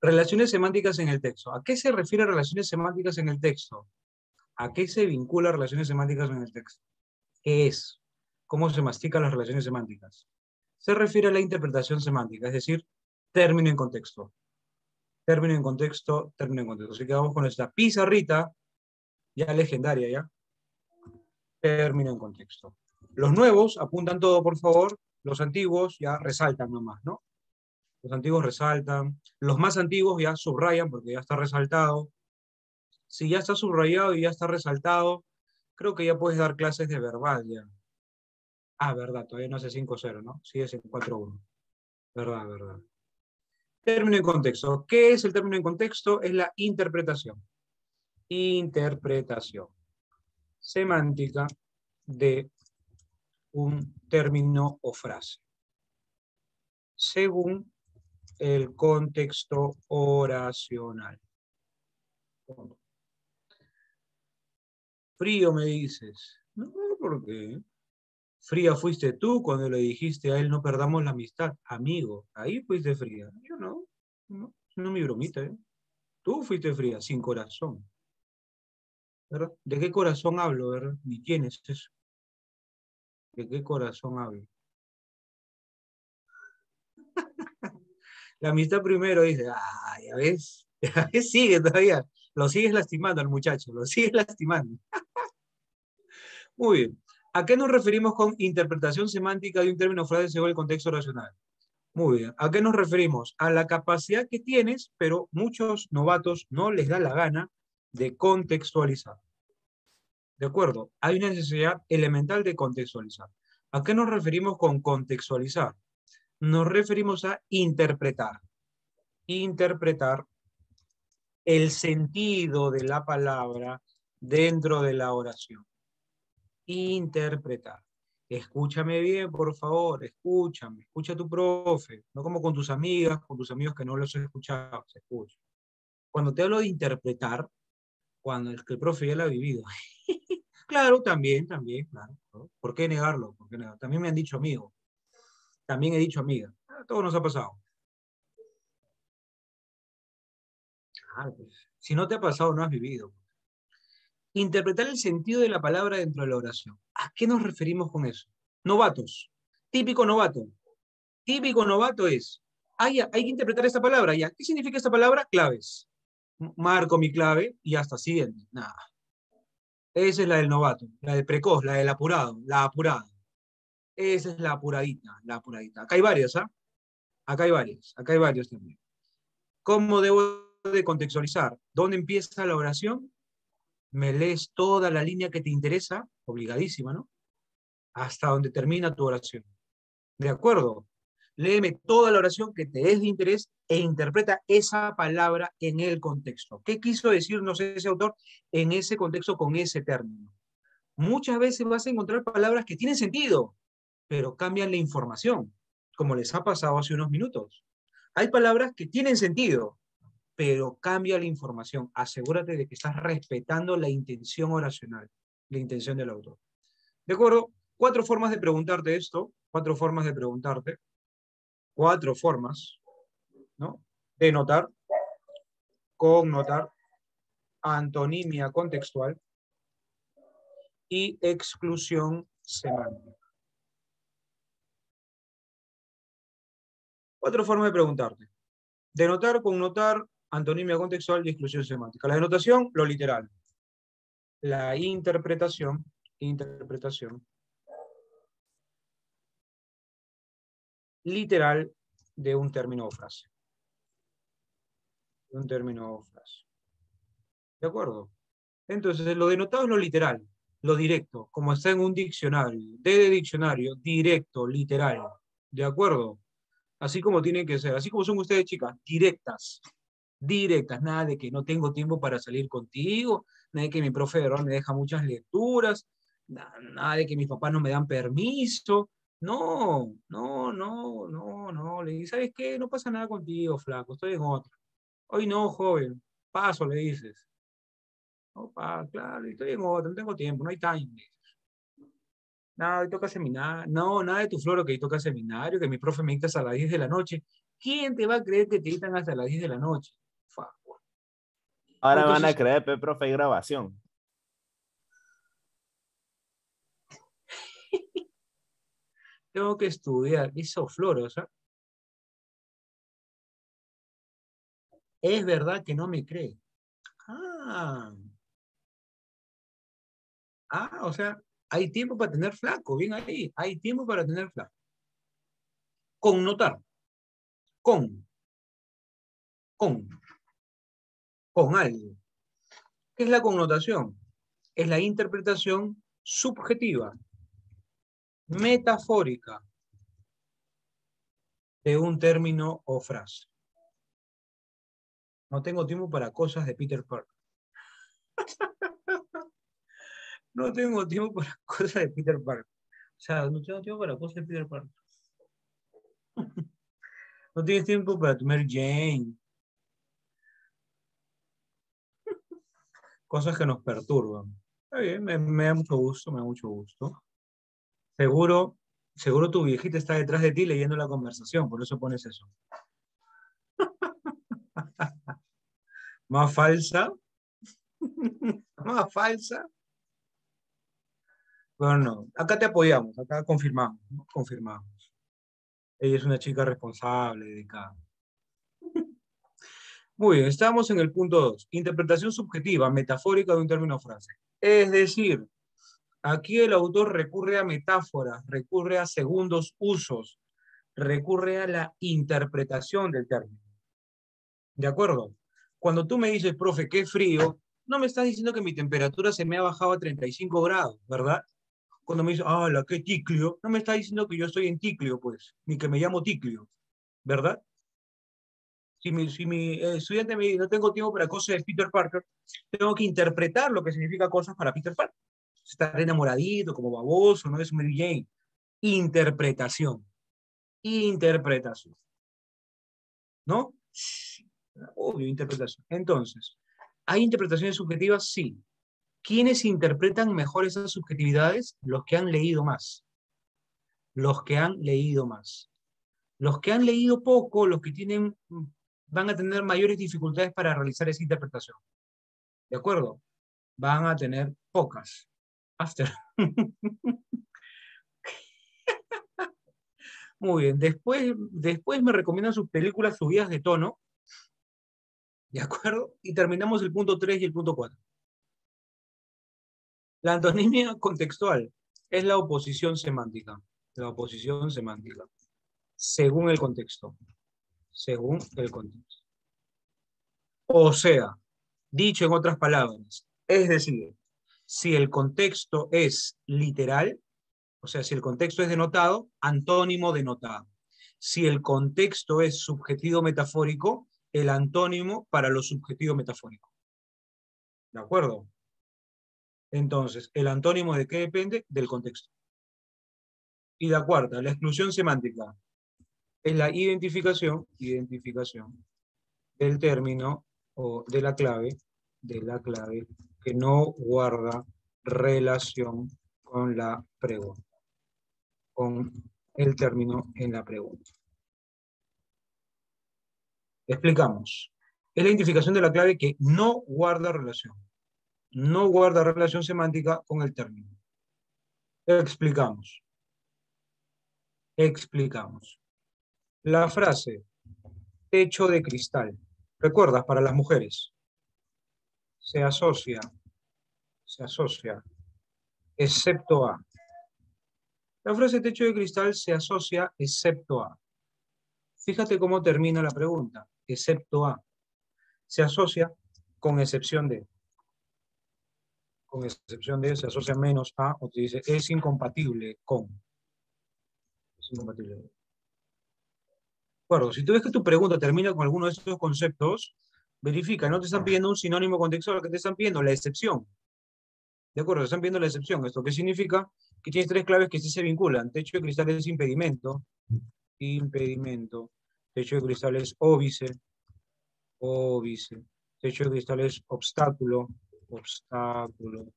Relaciones semánticas en el texto. ¿A qué se refiere relaciones semánticas en el texto? ¿A qué se vincula relaciones semánticas en el texto? ¿Qué es? ¿Cómo se mastican las relaciones semánticas? Se refiere a la interpretación semántica, es decir, término en contexto. Término en contexto, término en contexto. Así que vamos con esta pizarrita, ya legendaria, ya. Término en contexto. Los nuevos apuntan todo, por favor. Los antiguos ya resaltan nomás, ¿no? Los antiguos resaltan. Los más antiguos ya subrayan porque ya está resaltado. Si ya está subrayado y ya está resaltado, creo que ya puedes dar clases de verbal ya. Ah, verdad, todavía no hace 5-0, ¿no? Sigues en 4-1. Verdad, verdad. Término en contexto. ¿Qué es el término en contexto? Es la interpretación. Interpretación semántica de un término o frase, según el contexto oracional. Frío me dices. No, ¿por qué? Fría fuiste tú cuando le dijiste a él no perdamos la amistad. Amigo, ahí fuiste fría. Yo no, no mi bromita, ¿eh? Tú fuiste fría, sin corazón. ¿Verdad? ¿De qué corazón hablo, verdad? Ni quién es eso. ¿De qué corazón hablo? La amistad primero dice, ah, ya ves, ya ves, sigue todavía. Lo sigues lastimando al muchacho, lo sigues lastimando. Muy bien. ¿A qué nos referimos con interpretación semántica de un término o frase según el contexto racional? Muy bien. ¿A qué nos referimos? A la capacidad que tienes, pero muchos novatos no les da la gana de contextualizar. ¿De acuerdo? Hay una necesidad elemental de contextualizar. ¿A qué nos referimos con contextualizar? Nos referimos a interpretar. Interpretar el sentido de la palabra dentro de la oración. Interpretar. Escúchame bien, por favor, escúchame, escucha a tu profe, no como con tus amigas, con tus amigos que no los he escuchado, se escucha. Cuando te hablo de interpretar, cuando es que el profe ya lo ha vivido. Claro, también, claro. ¿No? ¿Por qué negarlo? ¿Por qué negarlo? También me han dicho amigo, también he dicho amiga. Todo nos ha pasado. Ah, pues, si no te ha pasado, no has vivido. Interpretar el sentido de la palabra dentro de la oración. ¿A qué nos referimos con eso? Novatos. Típico novato. Típico novato es, hay que interpretar esta palabra, ya. ¿Qué significa esta palabra? Claves. Marco mi clave y hasta siguiente. Nada. Esa es la del novato, la del precoz, la del apurado, la apurada. Esa es la apuradita, la apuradita. Acá hay varias, ¿ah? Acá hay varios también. ¿Cómo debo de contextualizar? ¿Dónde empieza la oración? Me lees toda la línea que te interesa, obligadísima, ¿no? Hasta donde termina tu oración. ¿De acuerdo? Léeme toda la oración que te es de interés e interpreta esa palabra en el contexto. ¿Qué quiso decirnos ese autor en ese contexto con ese término? Muchas veces vas a encontrar palabras que tienen sentido, pero cambian la información, como les ha pasado hace unos minutos. Hay palabras que tienen sentido, pero cambia la información. Asegúrate de que estás respetando la intención oracional, la intención del autor. ¿De acuerdo? 4 formas de preguntarte esto, 4 formas de preguntarte, 4 formas, ¿no? Denotar, connotar, antonimia contextual y exclusión semántica. 4 formas de preguntarte. Denotar, connotar, antonimia contextual y exclusión semántica. La denotación, lo literal. La interpretación literal de un término o frase. De un término o frase. ¿De acuerdo? Entonces, lo denotado es lo literal, lo directo, como está en un diccionario. De diccionario, directo, literal. ¿De acuerdo? Así como tiene que ser. Así como son ustedes, chicas, directas. Directas. Nada de que no tengo tiempo para salir contigo, nada de que mi profe de verdad me deja muchas lecturas, nada de que mis papás no me dan permiso. No, no, no, no, no. Le dices, ¿sabes qué? No pasa nada contigo, flaco, estoy en otra. Hoy no, joven. Paso, le dices. Opa, claro, estoy en otra, no tengo tiempo, no hay time. Nada, hoy toca seminario. No, nada de tu floro que hoy toca seminario, que mi profe me dicta hasta las 10 de la noche. ¿Quién te va a creer que te dictan hasta las 10 de la noche? Fa. O Ahora van a entonces, creer, profe, hay grabación. tengo que estudiar. Eso, floro, ¿sabes? Es verdad que no me cree. Ah, o sea, hay tiempo para tener flaco, bien ahí. Hay tiempo para tener flaco. Connotar, con, con, con algo. ¿Qué es la connotación? Es la interpretación subjetiva, metafórica de un término o frase. No tengo tiempo para cosas de Peter Parker. No tengo tiempo para cosas de Peter Parker. O sea, no tengo tiempo para cosas de Peter Parker. No tienes tiempo para tu Mary Jane. Cosas que nos perturban. Está bien, me da mucho gusto, me da mucho gusto. Seguro, seguro tu viejita está detrás de ti leyendo la conversación, por eso pones eso. Más falsa, más falsa. Bueno, no, acá te apoyamos, acá confirmamos, ¿no? Confirmamos. Ella es una chica responsable, dedicada. Muy bien, estamos en el punto 2. Interpretación subjetiva, metafórica de un término o frase. Es decir, aquí el autor recurre a metáforas, recurre a segundos usos, recurre a la interpretación del término. ¿De acuerdo? Cuando tú me dices, profe, qué frío, no me estás diciendo que mi temperatura se me ha bajado a 35 grados, ¿verdad? Cuando me dices, la qué ticlio, no me estás diciendo que yo estoy en ticlio, pues, ni que me llamo ticlio, ¿verdad? Si mi estudiante me dice, no tengo tiempo para cosas de Peter Parker, tengo que interpretar lo que significa cosas para Peter Parker. Estar enamoradito, como baboso, no es Mary Jane. Interpretación. Interpretación. ¿No? Obvio, interpretación. Entonces, ¿hay interpretaciones subjetivas? Sí. ¿Quiénes interpretan mejor esas subjetividades? Los que han leído más. Los que han leído más. Los que han leído poco, los que tienen, van a tener mayores dificultades para realizar esa interpretación. ¿De acuerdo? Van a tener pocas. After. Muy bien. Después me recomiendan sus películas subidas de tono. ¿De acuerdo? Y terminamos el punto 3 y el punto 4. La antonimia contextual es la oposición semántica. La oposición semántica. Según el contexto. Según el contexto. O sea, dicho en otras palabras, es decir, si el contexto es literal, o sea, si el contexto es denotado, antónimo denotado. Si el contexto es subjetivo metafórico, el antónimo para lo subjetivo metafórico. ¿De acuerdo? Entonces, ¿el antónimo de qué depende? Del contexto. Y la cuarta, la exclusión semántica, es la identificación del término o de la clave que no guarda relación con la pregunta, con el término en la pregunta. Explicamos. Es la identificación de la clave que no guarda relación semántica con el término. Explicamos. Explicamos. La frase techo de cristal, ¿recuerdas? Para las mujeres, se asocia, excepto a. La frase techo de cristal se asocia excepto a. Fíjate cómo termina la pregunta, excepto a. Se asocia con excepción de. Con excepción de, se asocia menos a, o te dice, es incompatible con. Es incompatible. De acuerdo, si tú ves que tu pregunta termina con alguno de estos conceptos, verifica, no te están pidiendo un sinónimo contextual, que te están pidiendo la excepción. De acuerdo, están viendo la excepción. ¿Esto qué significa? Que tienes tres claves que sí se vinculan. Techo de cristal es impedimento. Impedimento. Techo de cristal es óbice. Óbice. Techo de cristal es obstáculo. Obstáculo.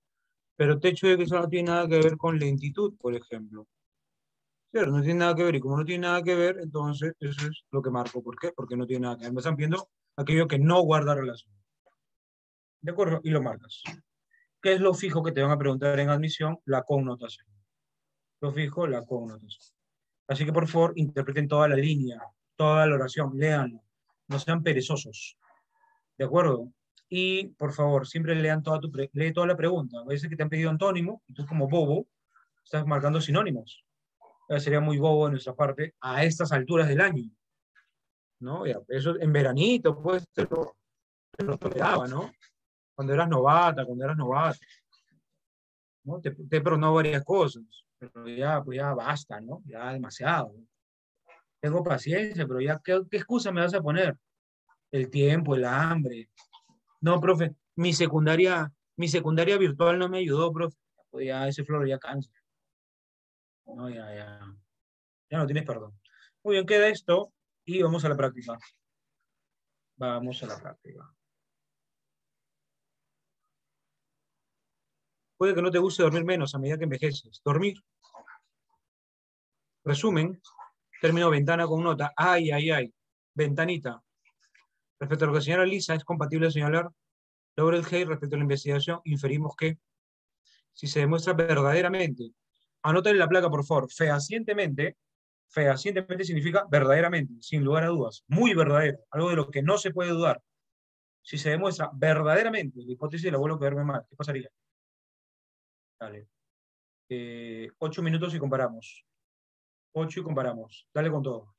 Pero te hecho de que eso no tiene nada que ver con lentitud, por ejemplo. Claro, no tiene nada que ver, y como no tiene nada que ver, entonces eso es lo que marco. ¿Por qué? Porque no tiene nada que ver. Me están viendo aquello que no guarda relación. ¿De acuerdo? Y lo marcas. ¿Qué es lo fijo que te van a preguntar en admisión? La connotación. Lo fijo, la connotación. Así que por favor, interpreten toda la línea, toda la oración, léanlo. No sean perezosos. ¿De acuerdo? Y por favor, siempre lean lee toda la pregunta. A veces que te han pedido antónimo, y tú como bobo, estás marcando sinónimos. Sería muy bobo de nuestra parte a estas alturas del año, ¿no? Ya, eso en veranito, pues te lo toleraba, ¿no? Cuando eras novata, cuando eras novato, ¿no? Te perdonó varias cosas, pero ya, pues ya basta, ¿no? Ya demasiado. Tengo paciencia, pero ya, ¿qué excusa me vas a poner? El tiempo, el hambre. No, profe, mi secundaria virtual no me ayudó, profe. Pues ya ese flor ya cansa. No, ya no tienes perdón. Muy bien, queda esto y vamos a la práctica. Vamos a la práctica. Puede que no te guste dormir menos a medida que envejeces. Dormir, resumen, término ventana con nota. Ay, ay, ay. Ventanita. Respecto a lo que señala Lisa, es compatible señalar Laurel Hay respecto a la investigación. Inferimos que si se demuestra verdaderamente, anota en la placa, por favor, fehacientemente significa verdaderamente, sin lugar a dudas, muy verdadero, algo de lo que no se puede dudar. Si se demuestra verdaderamente la hipótesis del abuelo que verme mal, ¿qué pasaría? Dale. 8 minutos y comparamos. 8 y comparamos. Dale con todo.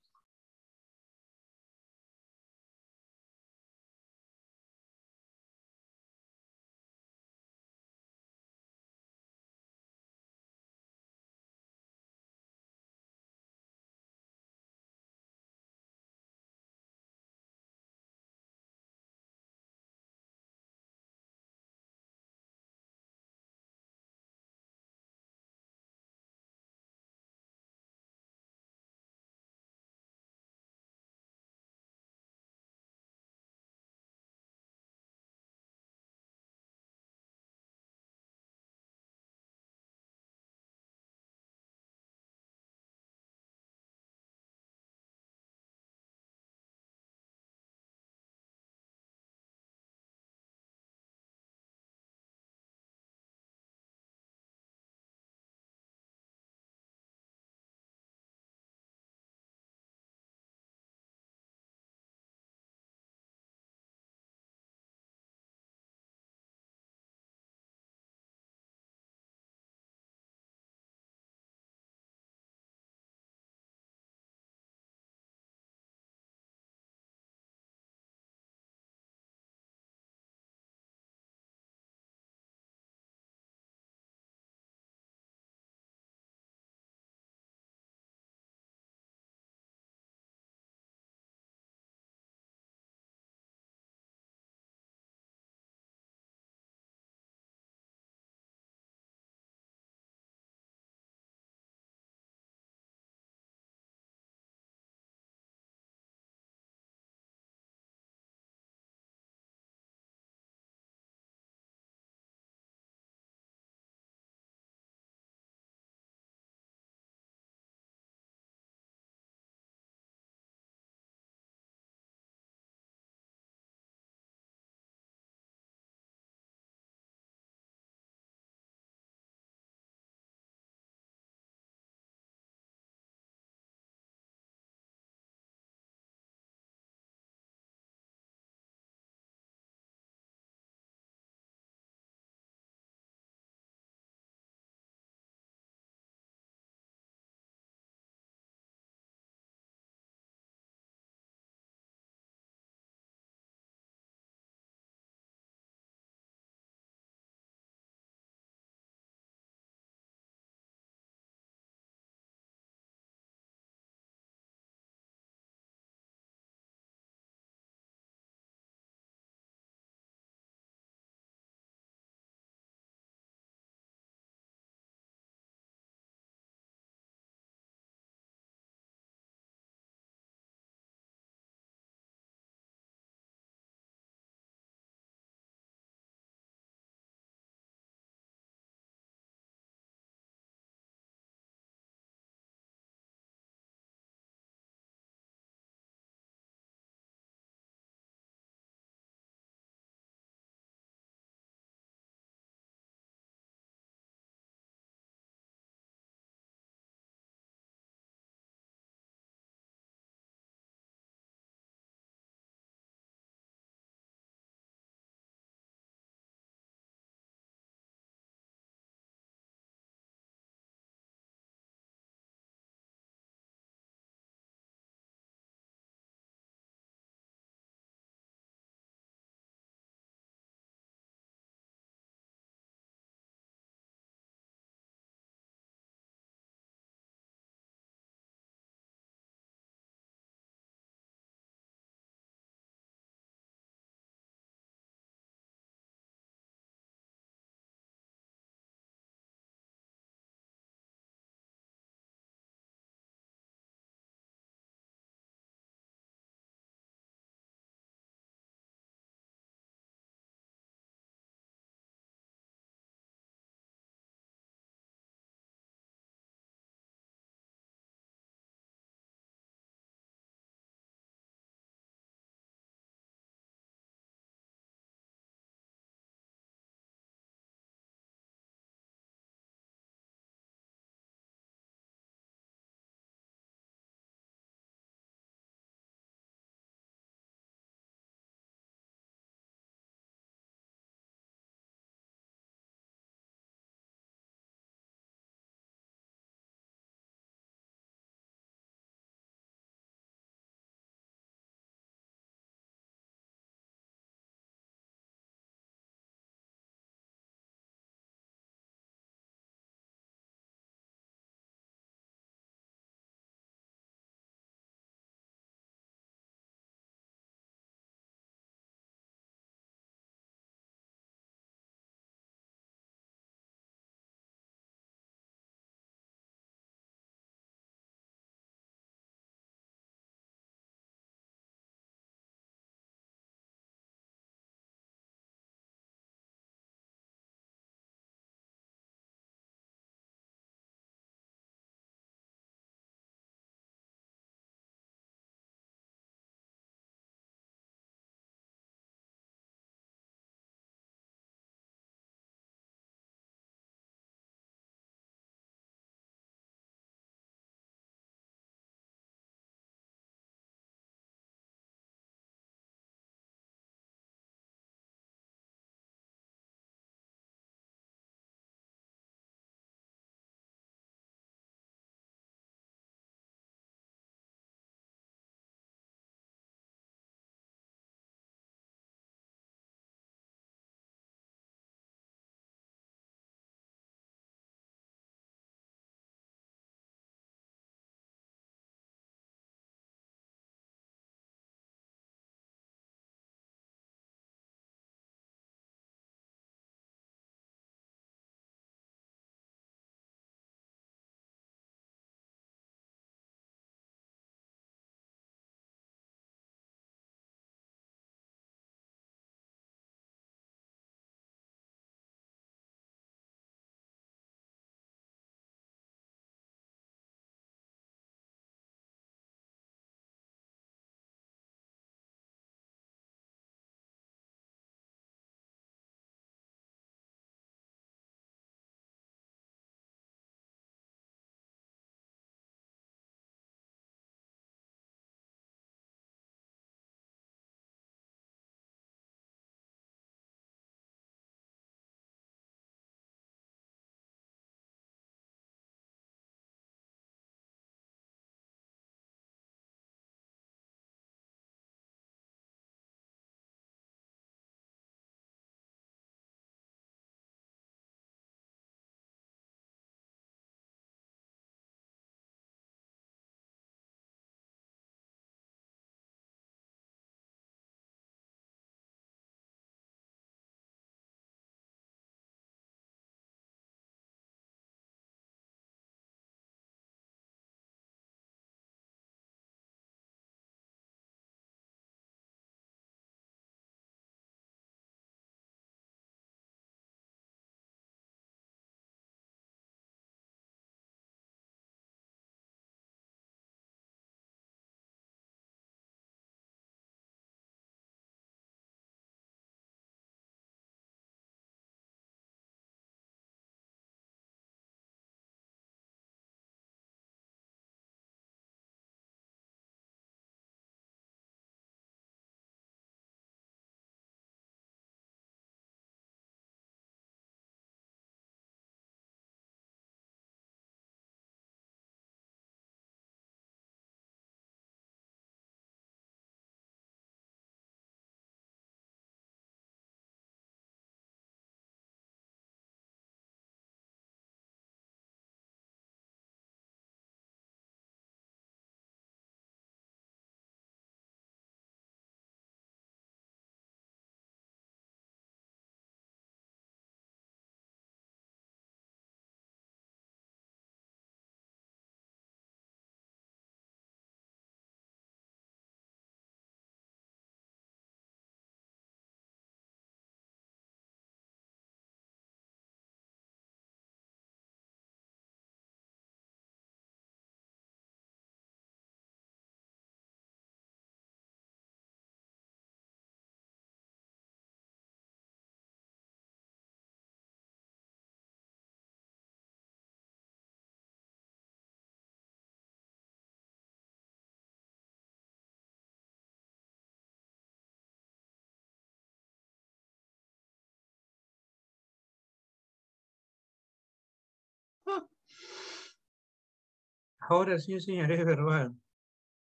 Ahora sí enseñaré verbal.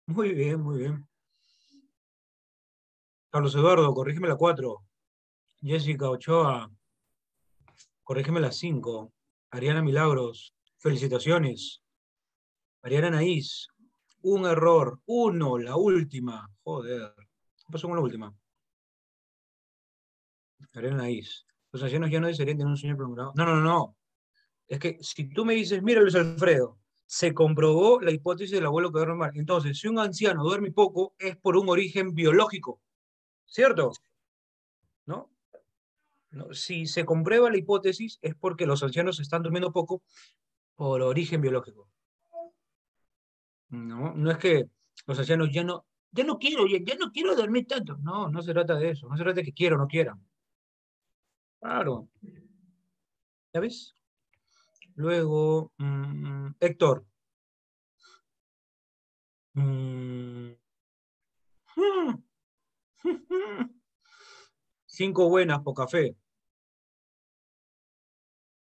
Muy bien, muy bien. Carlos Eduardo, corrígeme la 4. Jessica Ochoa, corrígeme la 5. Ariana Milagros, felicitaciones. Ariana Naís, un error. Uno, la última. Joder. ¿Qué pasó con la última? Ariana Naís. Los ancianos ya no desearían tener un sueño prolongado. No, no, no, no. Es que si tú me dices, mira Luis Alfredo, se comprobó la hipótesis del abuelo que duerme mal. Entonces, si un anciano duerme poco, es por un origen biológico, ¿cierto? ¿No? ¿No? Si se comprueba la hipótesis, es porque los ancianos están durmiendo poco por origen biológico. No, no es que los ancianos ya no quiero, ya no quiero dormir tanto. No, no se trata de eso. No se trata de que quiera o no quiera. Claro. ¿Ya ves? Luego, Héctor. Mm, 5 buenas, poca fe.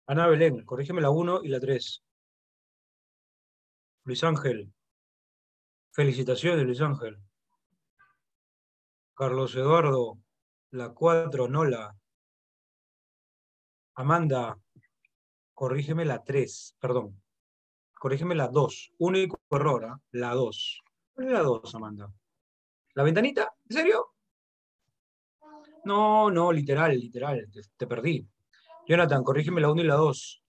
Ana Belén, corrígeme la 1 y la 3. Luis Ángel, felicitaciones, Luis Ángel. Carlos Eduardo, la 4 Nola. Amanda, corrígeme la 3, perdón. Corrígeme la 2. Único error, ¿ah? La 2. ¿Cuál es la 2, Amanda? ¿La ventanita? ¿En serio? No, no, literal, literal. Te perdí. Jonathan, corrígeme la 1 y la 2.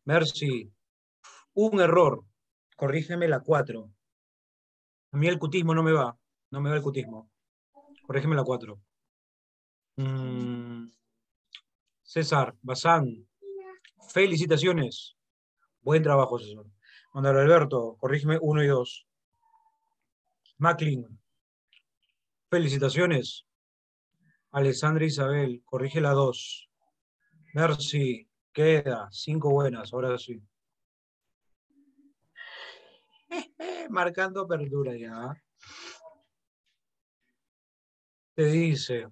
Mercy, un error. Corrígeme la 4. A mí el cutismo no me va. No me va el cutismo. Corrígeme la 4. Mm, César, Bazán, felicitaciones. Buen trabajo, César. Manuel Alberto, corrígeme 1 y 2. Macklin, felicitaciones. Alessandra Isabel, corrige la 2. Mercy, queda 5 buenas, ahora sí. Marcando apertura ya. Te dice,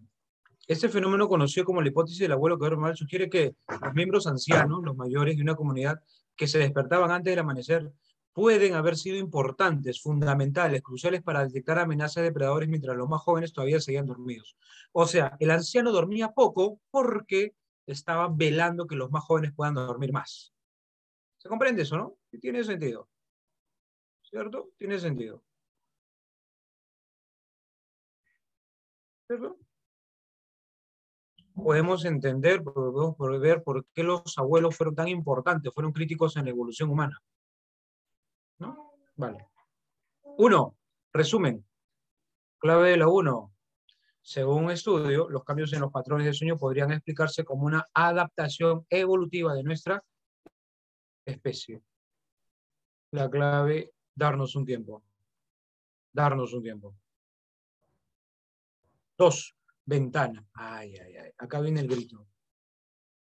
este fenómeno conocido como la hipótesis del abuelo que duerme mal sugiere que los miembros ancianos, los mayores de una comunidad que se despertaban antes del amanecer, pueden haber sido importantes, fundamentales, cruciales para detectar amenazas de depredadores mientras los más jóvenes todavía seguían dormidos. O sea, el anciano dormía poco porque estaba velando que los más jóvenes puedan dormir más. ¿Se comprende eso, no? Tiene sentido, ¿cierto? Tiene sentido, ¿cierto? Podemos entender, podemos ver por qué los abuelos fueron tan importantes, fueron críticos en la evolución humana, ¿no? Vale. 1. Resumen. Clave de la 1. Según un estudio, los cambios en los patrones de sueño podrían explicarse como una adaptación evolutiva de nuestra especie. La clave, darnos un tiempo. Darnos un tiempo. 2. Ventana. Ay, ay, ay. Acá viene el grito.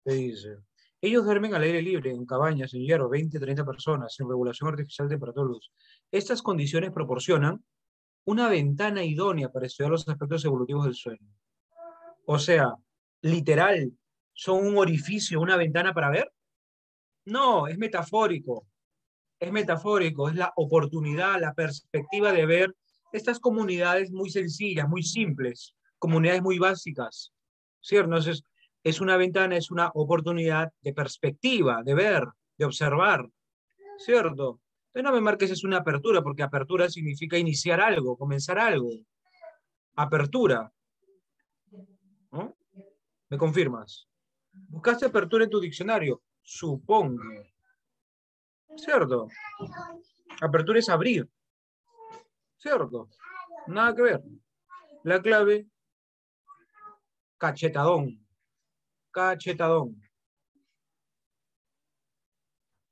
¿Qué dice? Ellos duermen al aire libre, en cabañas, en hierro, 20, 30 personas, sin regulación artificial de temperatura de luz. Estas condiciones proporcionan una ventana idónea para estudiar los aspectos evolutivos del sueño. O sea, literal, ¿son un orificio, una ventana para ver? No, es metafórico. Es metafórico, es la oportunidad, la perspectiva de ver estas comunidades muy sencillas, muy simples, comunidades muy básicas, ¿cierto? Entonces, es una ventana, es una oportunidad de perspectiva, de ver, de observar, ¿cierto? Entonces no me marques es una apertura, porque apertura significa iniciar algo, comenzar algo. Apertura, ¿no? ¿Me confirmas? ¿Buscaste apertura en tu diccionario? Supongo, ¿cierto? Apertura es abrir, ¿cierto? Nada que ver. La clave, cachetadón, cachetadón.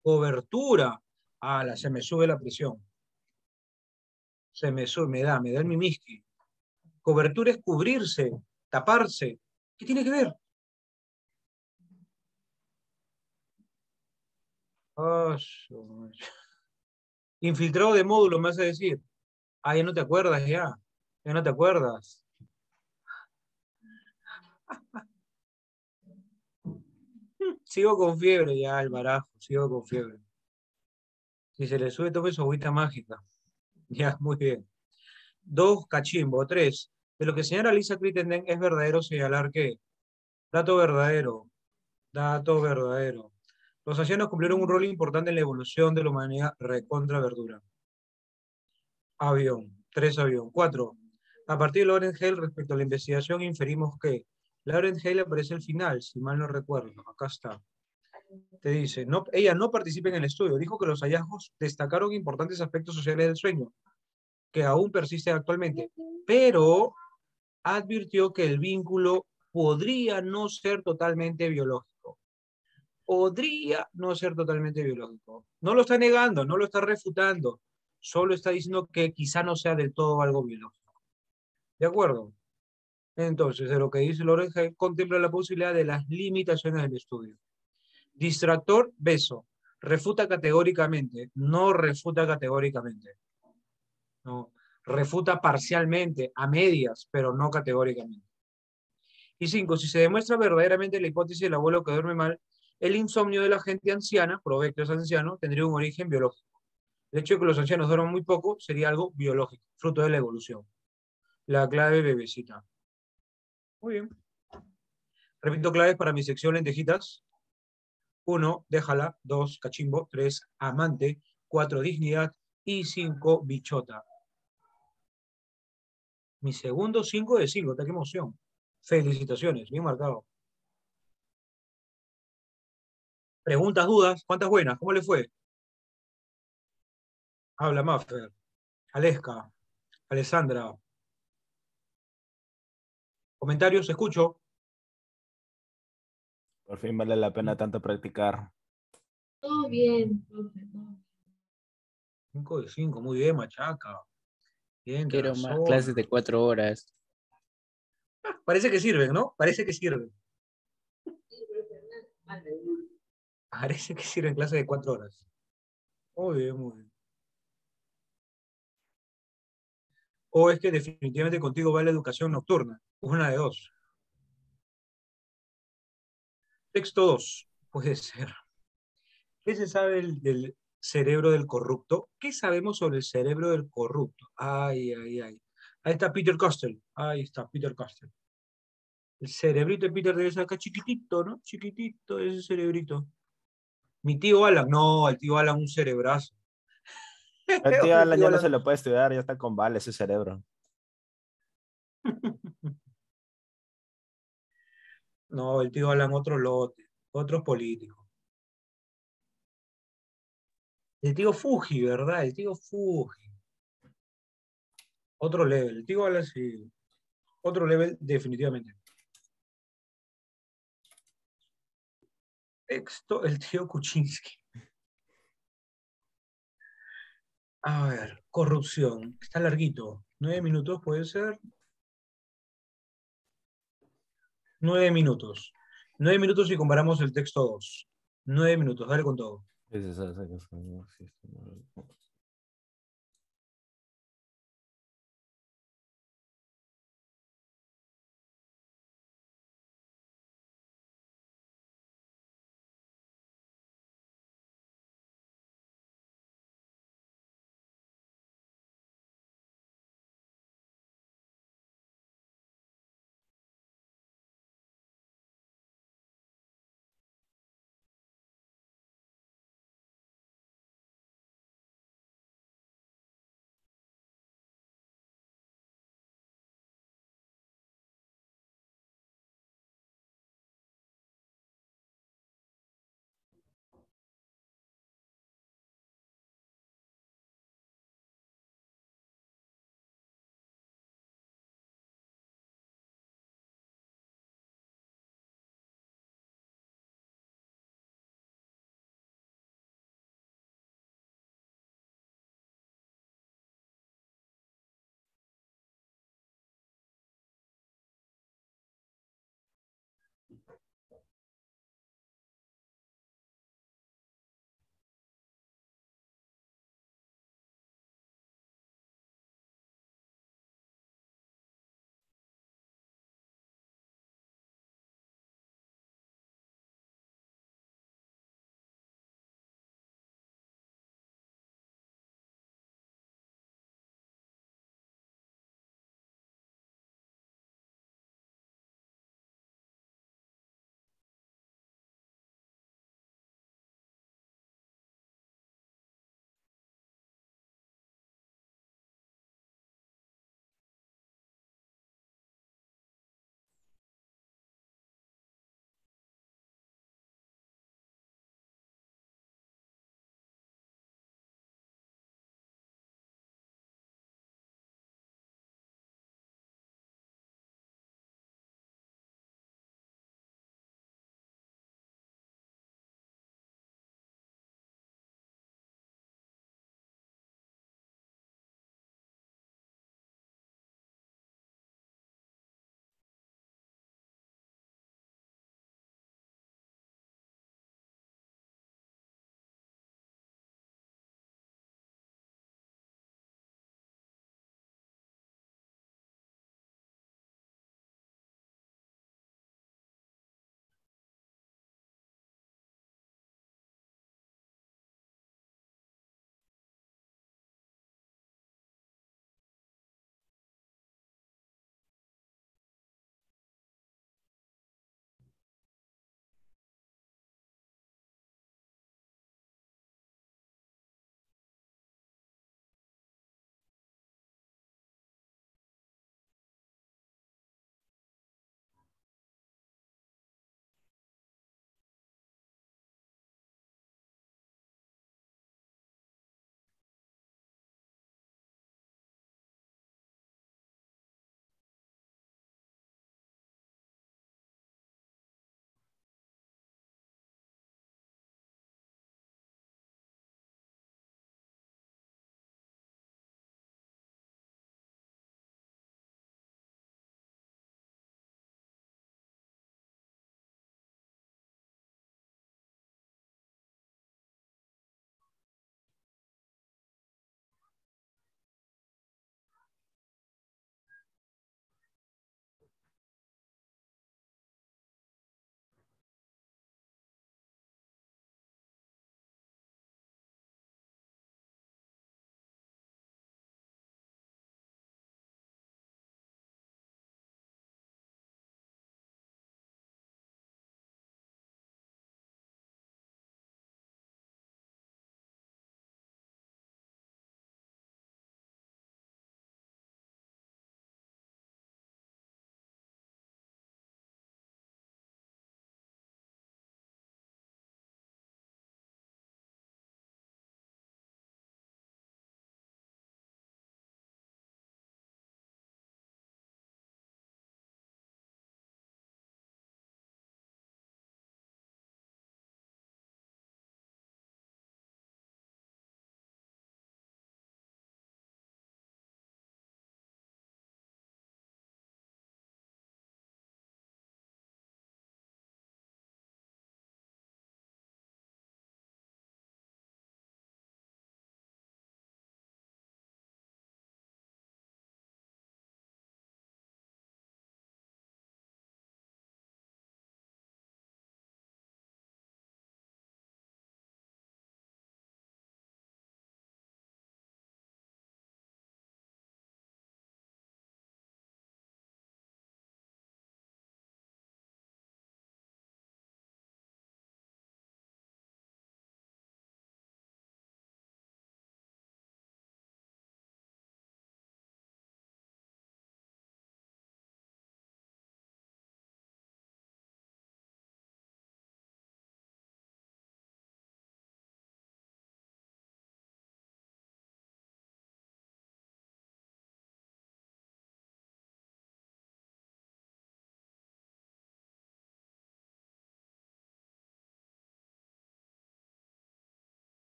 Cobertura. Ala, se me sube la presión. Se me sube, me da el mimiski. Cobertura es cubrirse, taparse. ¿Qué tiene que ver? Oh, infiltrado de módulo, me vas a decir. Ah, ya no te acuerdas, ya. Ya no te acuerdas. Sigo con fiebre ya, el barajo. Sigo con fiebre. Si se le sube, tome su agüita mágica. Ya, muy bien. Dos, cachimbo. Tres, de lo que señala Lisa Crittenden es verdadero señalar que, dato verdadero, dato verdadero. Los ancianos cumplieron un rol importante en la evolución de la humanidad recontra verdura. Avión. Tres, avión. Cuatro, a partir de Lauren Hale respecto a la investigación inferimos que Lauren Hale aparece al final, si mal no recuerdo. Acá está. Te dice, no, ella no participa en el estudio. Dijo que los hallazgos destacaron importantes aspectos sociales del sueño, que aún persisten actualmente, pero advirtió que el vínculo podría no ser totalmente biológico. Podría no ser totalmente biológico. No lo está negando, no lo está refutando, solo está diciendo que quizá no sea del todo algo biológico. ¿De acuerdo? Entonces, de lo que dice Lorenz, contempla la posibilidad de las limitaciones del estudio. Distractor, beso. Refuta categóricamente, no refuta categóricamente. No, refuta parcialmente, a medias, pero no categóricamente. Y cinco, si se demuestra verdaderamente la hipótesis del abuelo que duerme mal, el insomnio de la gente anciana, Provecto es anciano, tendría un origen biológico. El hecho de que los ancianos duerman muy poco sería algo biológico, fruto de la evolución. La clave bebecita. Muy bien. Repito claves para mi sección lentejitas. 1, déjala. 2, cachimbo. 3, amante. 4, dignidad. Y 5, bichota. Mi segundo 5 de 5. ¡Qué emoción! Felicitaciones, bien marcado. Preguntas, dudas, ¿cuántas buenas? ¿Cómo le fue? Habla Maffer, Aleska, Alessandra. Comentarios, escucho. Por fin vale la pena tanto practicar. Todo bien, profe, todo bien. 5 de 5, muy bien, machaca. Bien, Quiero más razón. clases de 4 horas. Parece que sirven, ¿no? Parece que sirven. Parece que sirven clases de 4 horas. Muy bien, muy bien. O es que definitivamente contigo va la educación nocturna. Una de dos. Texto 2. Puede ser. ¿Qué se sabe del cerebro del corrupto? ¿Qué sabemos sobre el cerebro del corrupto? Ay, ay, ay. Ahí está Peter Costel. Ahí está Peter Costel. El cerebrito de Peter debe ser acá chiquitito, ¿no? Chiquitito ese cerebrito. Mi tío Alan. No, el tío Alan un cerebrazo. El tío El Alan tío ya no Alan. se lo puede estudiar, ya está con vale ese cerebro. No, el tío Alan otro lote. Otros políticos. El tío Fuji, ¿verdad? El tío Fuji. Otro level. El tío Alan sí. Otro level definitivamente. Texto, el tío Kuczynski. A ver, corrupción. Está larguito. 9 minutos puede ser. 9 minutos. 9 minutos si comparamos el texto 2. 9 minutos, dale con todo.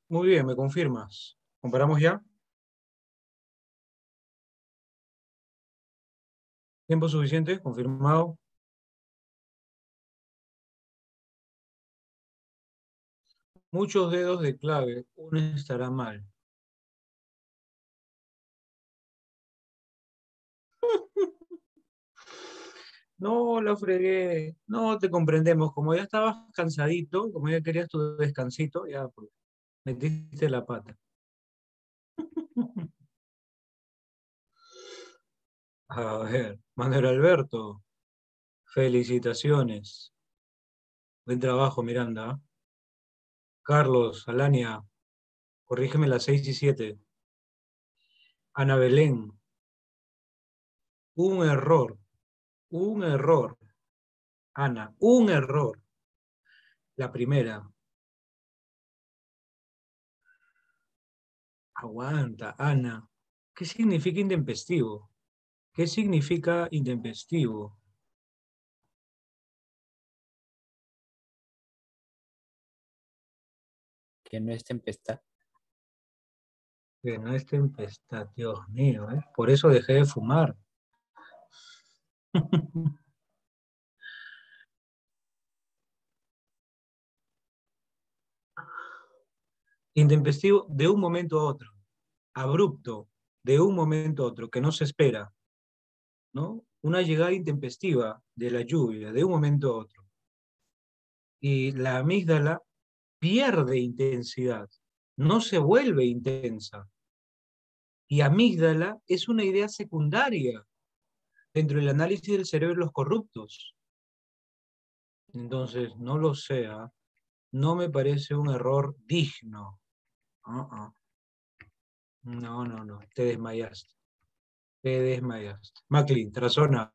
Muy bien, ¿me confirmas? ¿Comparamos ya? ¿Tiempo suficiente? ¿Confirmado? Muchos dedos de clave, uno estará mal. No, lo fregué. No te comprendemos. Como ya estabas cansadito, como ya querías tu descansito, ya pues, metiste la pata. A ver, Manuel Alberto, felicitaciones. Buen trabajo, Miranda. Carlos, Alania, corrígeme las 6 y 7. Ana Belén, un error, un error. Ana, un error. La primera. Aguanta, Ana. ¿Qué significa intempestivo? ¿Qué significa intempestivo? Que no es tempestad. Que no es tempestad, Dios mío, ¿eh? Por eso dejé de fumar. Intempestivo de un momento a otro. Abrupto, de un momento a otro, que no se espera, ¿no? Una llegada intempestiva de la lluvia, de un momento a otro. Y la amígdala pierde intensidad, no se vuelve intensa. Y amígdala es una idea secundaria dentro del análisis del cerebro de los corruptos. Entonces, no lo sea, no me parece un error digno. Uh-uh. No, no, no, te desmayaste, te desmayaste. Macklin, Tarazona,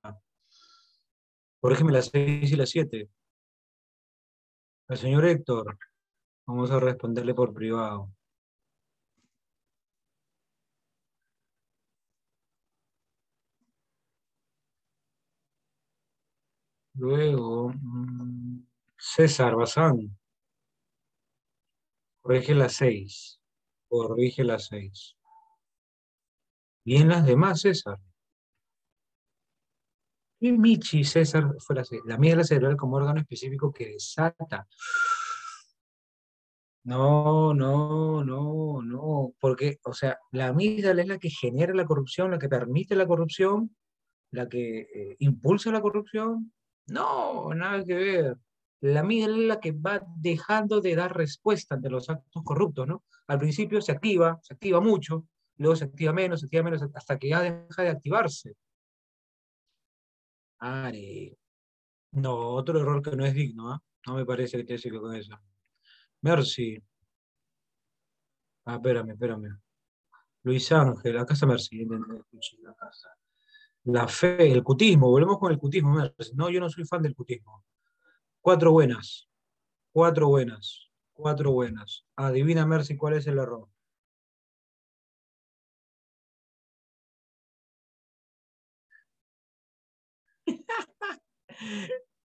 corrígeme las 6 y las 7. Al señor Héctor, vamos a responderle por privado. Luego, César Bazán, corrige las 6. Corrige las 6. Bien las demás, César. Y Michi, César, fue la 6. La amígdala cerebral como órgano específico que desata. No, no, no, no, porque, o sea, la amígdala es la que genera la corrupción, la que permite la corrupción, la que impulsa la corrupción. No, nada que ver. La amígdala es la que va dejando de dar respuesta ante los actos corruptos, ¿no? Al principio se activa mucho, luego se activa menos, hasta que ya deja de activarse. Ari, no, otro error que no es digno, ¿ah? No me parece que te siga con eso. Mercy. Ah, espérame. Luis Ángel, acá está Mercy. La casa. La fe, el cutismo, volvemos con el cutismo, Mercy. No, yo no soy fan del cutismo. Cuatro buenas, cuatro buenas, cuatro buenas. Adivina, Mercy, cuál es el error.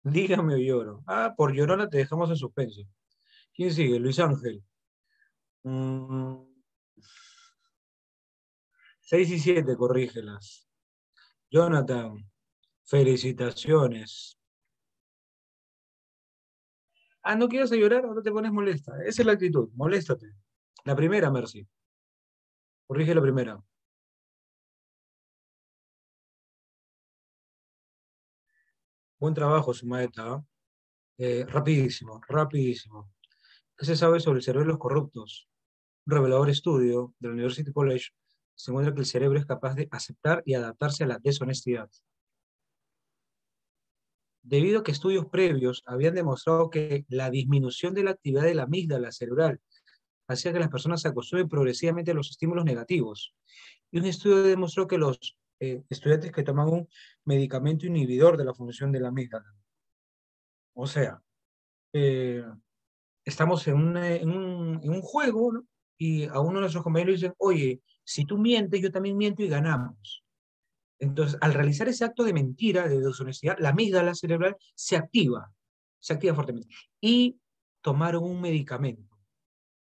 Dígame o lloro. Ah, por llorona te dejamos en suspenso. ¿Quién sigue? Luis Ángel. 6 y 7, corrígelas. Jonathan, felicitaciones. Ah, ¿no quieres llorar? Ahora te pones molesta. Esa es la actitud, moléstate. La primera, Mercy. Corrige la primera. Buen trabajo, Sumaeta. ¿Ah? Rapidísimo, rapidísimo. ¿Qué se sabe sobre el cerebro de los corruptos? Un revelador estudio del University College se muestra que el cerebro es capaz de aceptar y adaptarse a la deshonestidad. Debido a que estudios previos habían demostrado que la disminución de la actividad de la amígdala cerebral hacía que las personas se acostumbren progresivamente a los estímulos negativos. Y un estudio demostró que los estudiantes que toman un medicamento inhibidor de la función de la amígdala, o sea, eh, estamos en un juego, ¿no? Y a uno de nuestros compañeros dicen, oye, si tú mientes, yo también miento y ganamos. Entonces, al realizar ese acto de mentira, de deshonestidad, la amígdala cerebral se activa fuertemente. Y tomaron un medicamento.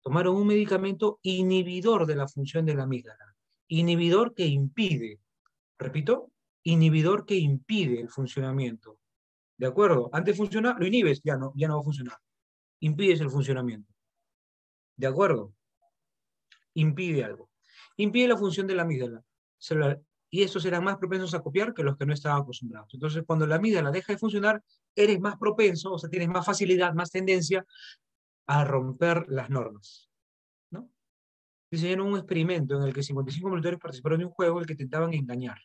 Tomaron un medicamento inhibidor de la función de la amígdala. Inhibidor que impide, repito, inhibidor que impide el funcionamiento. ¿De acuerdo? Antes funcionaba, lo inhibes, ya no va a funcionar. Impides el funcionamiento. ¿De acuerdo? Impide algo. Impide la función de la amígdala celular. Y estos serán más propensos a copiar que los que no estaban acostumbrados. Entonces, cuando la amígdala deja de funcionar, eres más propenso, o sea, tienes más facilidad, más tendencia a romper las normas, ¿no? Diseñaron un experimento en el que 55 monitores participaron de un juego en el que intentaban engañar.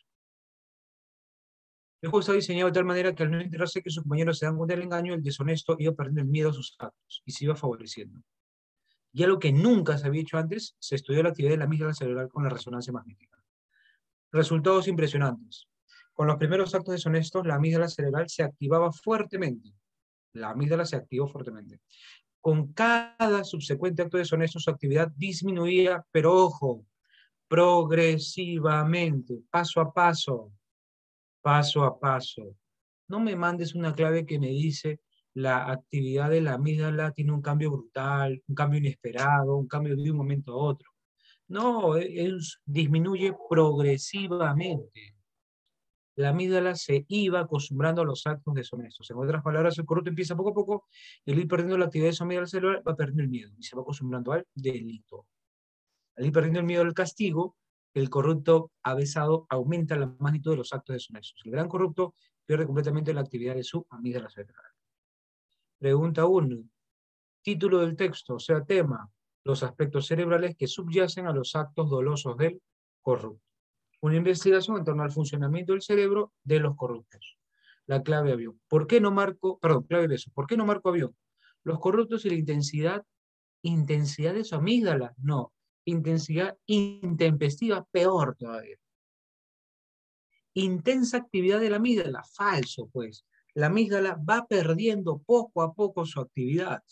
El juego estaba diseñado de tal manera que al no enterarse que sus compañeros se dan cuenta del engaño, el deshonesto iba perdiendo el miedo a sus actos y se iba favoreciendo. Y algo que nunca se había hecho antes, se estudió la actividad de la amígdala cerebral con la resonancia magnética. Resultados impresionantes. Con los primeros actos deshonestos, la amígdala cerebral se activaba fuertemente. La amígdala se activó fuertemente. Con cada subsecuente acto deshonesto, su actividad disminuía, pero ojo, progresivamente, paso a paso, paso a paso. No me mandes una clave que me dice la actividad de la amígdala tiene un cambio brutal, un cambio inesperado, un cambio de un momento a otro. No, disminuye progresivamente. La amígdala se iba acostumbrando a los actos deshonestos. En otras palabras, el corrupto empieza poco a poco, y al ir perdiendo la actividad de su amígdala celular, va perdiendo el miedo y se va acostumbrando al delito. Al ir perdiendo el miedo al castigo, el corrupto avesado aumenta la magnitud de los actos deshonestos. El gran corrupto pierde completamente la actividad de su amígdala cerebral. Pregunta 1. Título del texto, o sea, tema: los aspectos cerebrales que subyacen a los actos dolosos del corrupto. Una investigación en torno al funcionamiento del cerebro de los corruptos. La clave avión. ¿Por qué no marco, perdón, clave beso? ¿Por qué no marco avión? Los corruptos y la intensidad de su amígdala. No, intensidad intempestiva, peor todavía. Intensa actividad de la amígdala, falso pues. La amígdala va perdiendo poco a poco su actividad.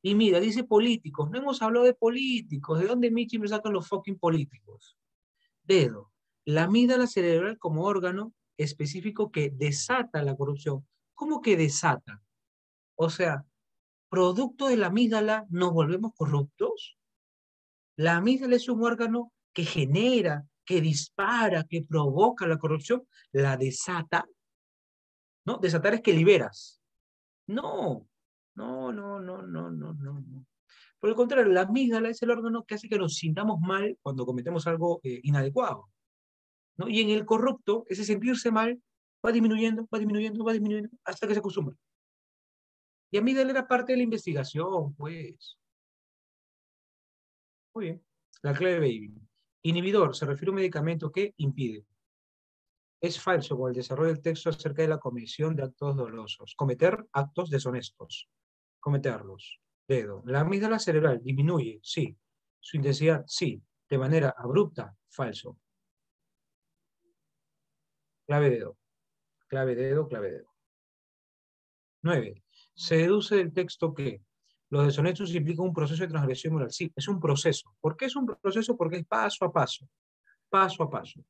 Y mira, dice políticos, no hemos hablado de políticos, ¿de dónde Michi me sacan los fucking políticos? Dedo, la amígdala cerebral como órgano específico que desata la corrupción. ¿Cómo que desata? O sea, producto de la amígdala nos volvemos corruptos. La amígdala es un órgano que genera, que dispara, que provoca la corrupción, la desata, ¿no? Desatar es que liberas. No, no, no, no, no, no, no, no. Por el contrario, la amígdala es el órgano que hace que nos sintamos mal cuando cometemos algo inadecuado, ¿no? Y en el corrupto, ese sentirse mal va disminuyendo, va disminuyendo, va disminuyendo, hasta que se acostumbra. Y amígdala era parte de la investigación, pues. Muy bien. La clave baby. Inhibidor se refiere a un medicamento que impide. Es falso con el desarrollo del texto acerca de la comisión de actos dolosos. Cometer actos deshonestos. Cometerlos. Dedo. La amígdala cerebral disminuye, sí. Su intensidad, sí. De manera abrupta, falso. Clave dedo. Clave dedo, clave dedo. 9. Se deduce del texto que los deshonestos implican un proceso de transgresión moral. Sí, es un proceso. ¿Por qué es un proceso? Porque es paso a paso. Paso a paso.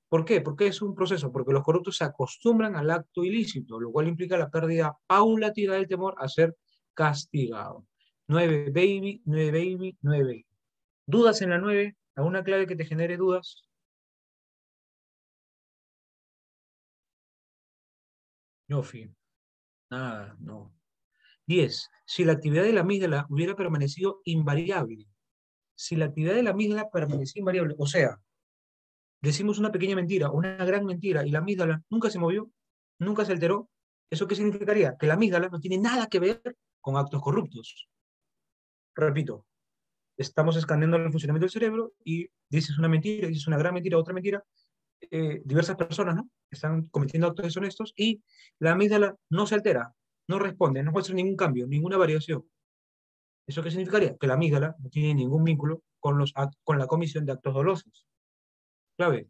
¿Por qué? Porque es un proceso, porque los corruptos se acostumbran al acto ilícito, lo cual implica la pérdida paulatina del temor a ser castigado. 9, baby, 9, baby, 9, baby. ¿Dudas en la 9? ¿Alguna clave que te genere dudas? No, fin. Nada, no. 10. Si la actividad de la amígdala hubiera permanecido invariable. Si la actividad de la amígdala permanecía invariable, o sea, decimos una pequeña mentira, una gran mentira, y la amígdala nunca se movió, nunca se alteró, ¿eso qué significaría? Que la amígdala no tiene nada que ver con actos corruptos. Repito, estamos escaneando el funcionamiento del cerebro y dices una mentira, dices una gran mentira, otra mentira, diversas personas, ¿no? Están cometiendo actos deshonestos y la amígdala no se altera, no responde, no puede hacer ningún cambio, ninguna variación. ¿Eso qué significaría? Que la amígdala no tiene ningún vínculo con la comisión de actos dolosos. Clave,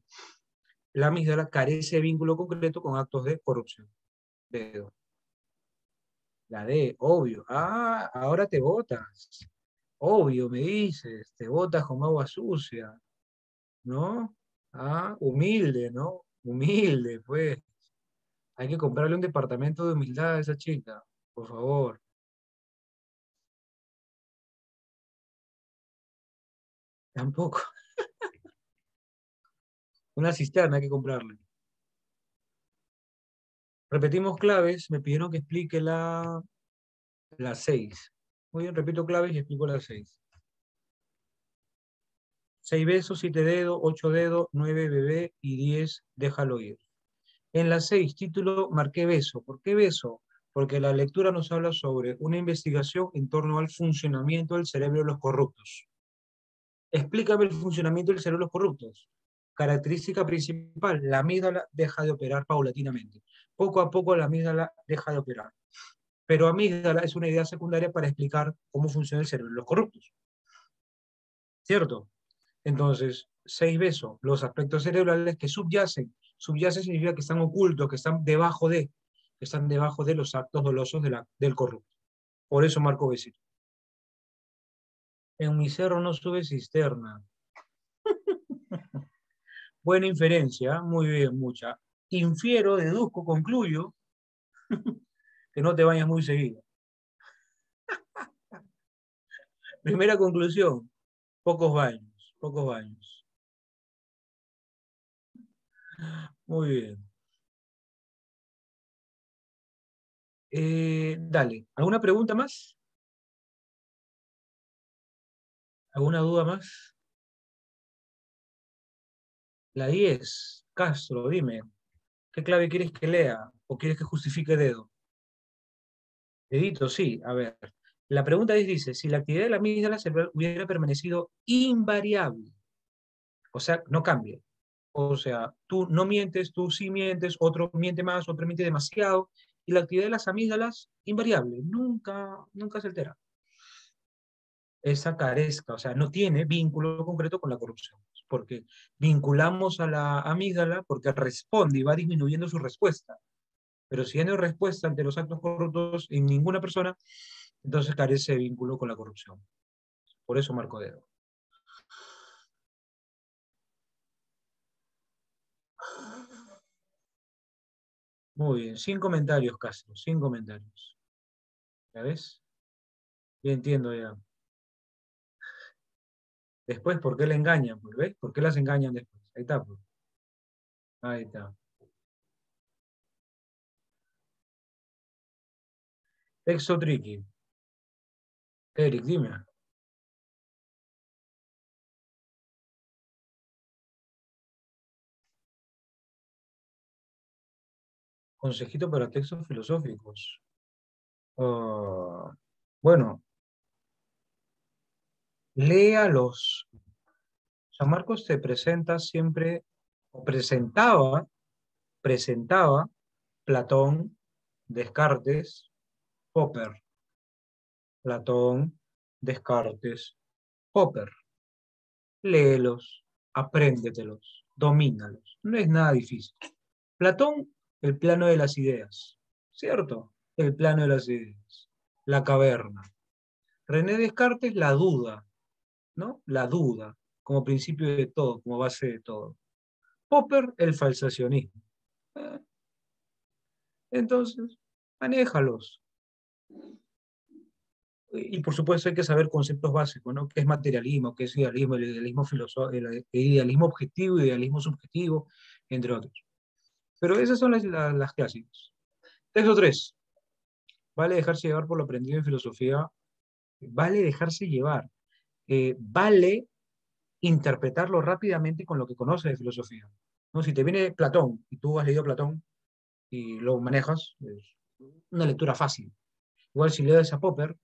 la amígdala carece de vínculo concreto con actos de corrupción. Dedo. La D, obvio. Ah, ahora te botas. Obvio, me dices, te botas con agua sucia, ¿no? Ah, humilde, ¿no? Humilde, pues. Hay que comprarle un departamento de humildad a esa chica, por favor. Tampoco. Una cisterna hay que comprarle. Repetimos claves. Me pidieron que explique la 6. Muy bien, repito claves y explico la 6. 6 besos, 7 dedos, 8 dedos, 9 bebé y 10 déjalo ir. En la 6, título, marqué beso. ¿Por qué beso? Porque la lectura nos habla sobre una investigación en torno al funcionamiento del cerebro de los corruptos. Explícame el funcionamiento del cerebro de los corruptos. Característica principal, la amígdala deja de operar paulatinamente. Poco a poco la amígdala deja de operar. Pero amígdala es una idea secundaria para explicar cómo funciona el cerebro de los corruptos. ¿Cierto? Entonces, 6 besos, los aspectos cerebrales que subyacen. Subyacen significa que están ocultos, que están debajo de los actos dolosos del corrupto. Por eso marco besito. En mi cerro no sube cisterna. Buena inferencia, muy bien, mucha. Infiero, deduzco, concluyo que no te bañas muy seguido. Primera conclusión, pocos baños, pocos baños. Muy bien. Dale, ¿alguna pregunta más? ¿Alguna duda más? La 10, Castro, dime, ¿qué clave quieres que lea o quieres que justifique dedo? Dedito, sí, a ver. La pregunta dice, si la actividad de la amígdala cerebral hubiera permanecido invariable, o sea, no cambia. O sea, tú no mientes, tú sí mientes, otro miente más, otro miente demasiado, y la actividad de las amígdalas, invariable, nunca se altera. Esa carezca, o sea, no tiene vínculo concreto con la corrupción, porque vinculamos a la amígdala porque responde y va disminuyendo su respuesta. Pero si ya no hay respuesta ante los actos corruptos en ninguna persona, entonces carece de vínculo con la corrupción. Por eso marco dedo. Muy bien, sin comentarios, Castro, sin comentarios. ¿Ya ves? Ya entiendo ya. Después, ¿por qué le engañan? Pues, ¿ves? ¿Por qué las engañan después? Ahí está, pues. Ahí está. Texto tricky. Eric, dime. Consejito para textos filosóficos. Ah, bueno, léalos. San Marcos te presenta siempre, o presentaba Platón, Descartes, Popper. Platón, Descartes, Popper. Léelos, apréndetelos, domínalos. No es nada difícil. Platón, el plano de las ideas, ¿cierto? El plano de las ideas, la caverna. René Descartes, la duda, ¿no? La duda, como principio de todo, como base de todo. Popper, el falsacionismo. Eh, Entonces, manéjalos. Y por supuesto hay que saber conceptos básicos, ¿no? ¿Qué es materialismo? ¿Qué es idealismo? El idealismo el idealismo objetivo, idealismo subjetivo, entre otros. Pero esas son las clásicas. Texto 3. Vale dejarse llevar por lo aprendido en filosofía. Vale dejarse llevar. Vale interpretarlo rápidamente con lo que conoces de filosofía. ¿No? Si te viene Platón y tú has leído Platón y lo manejas, es una lectura fácil. Igual si lees a Popper,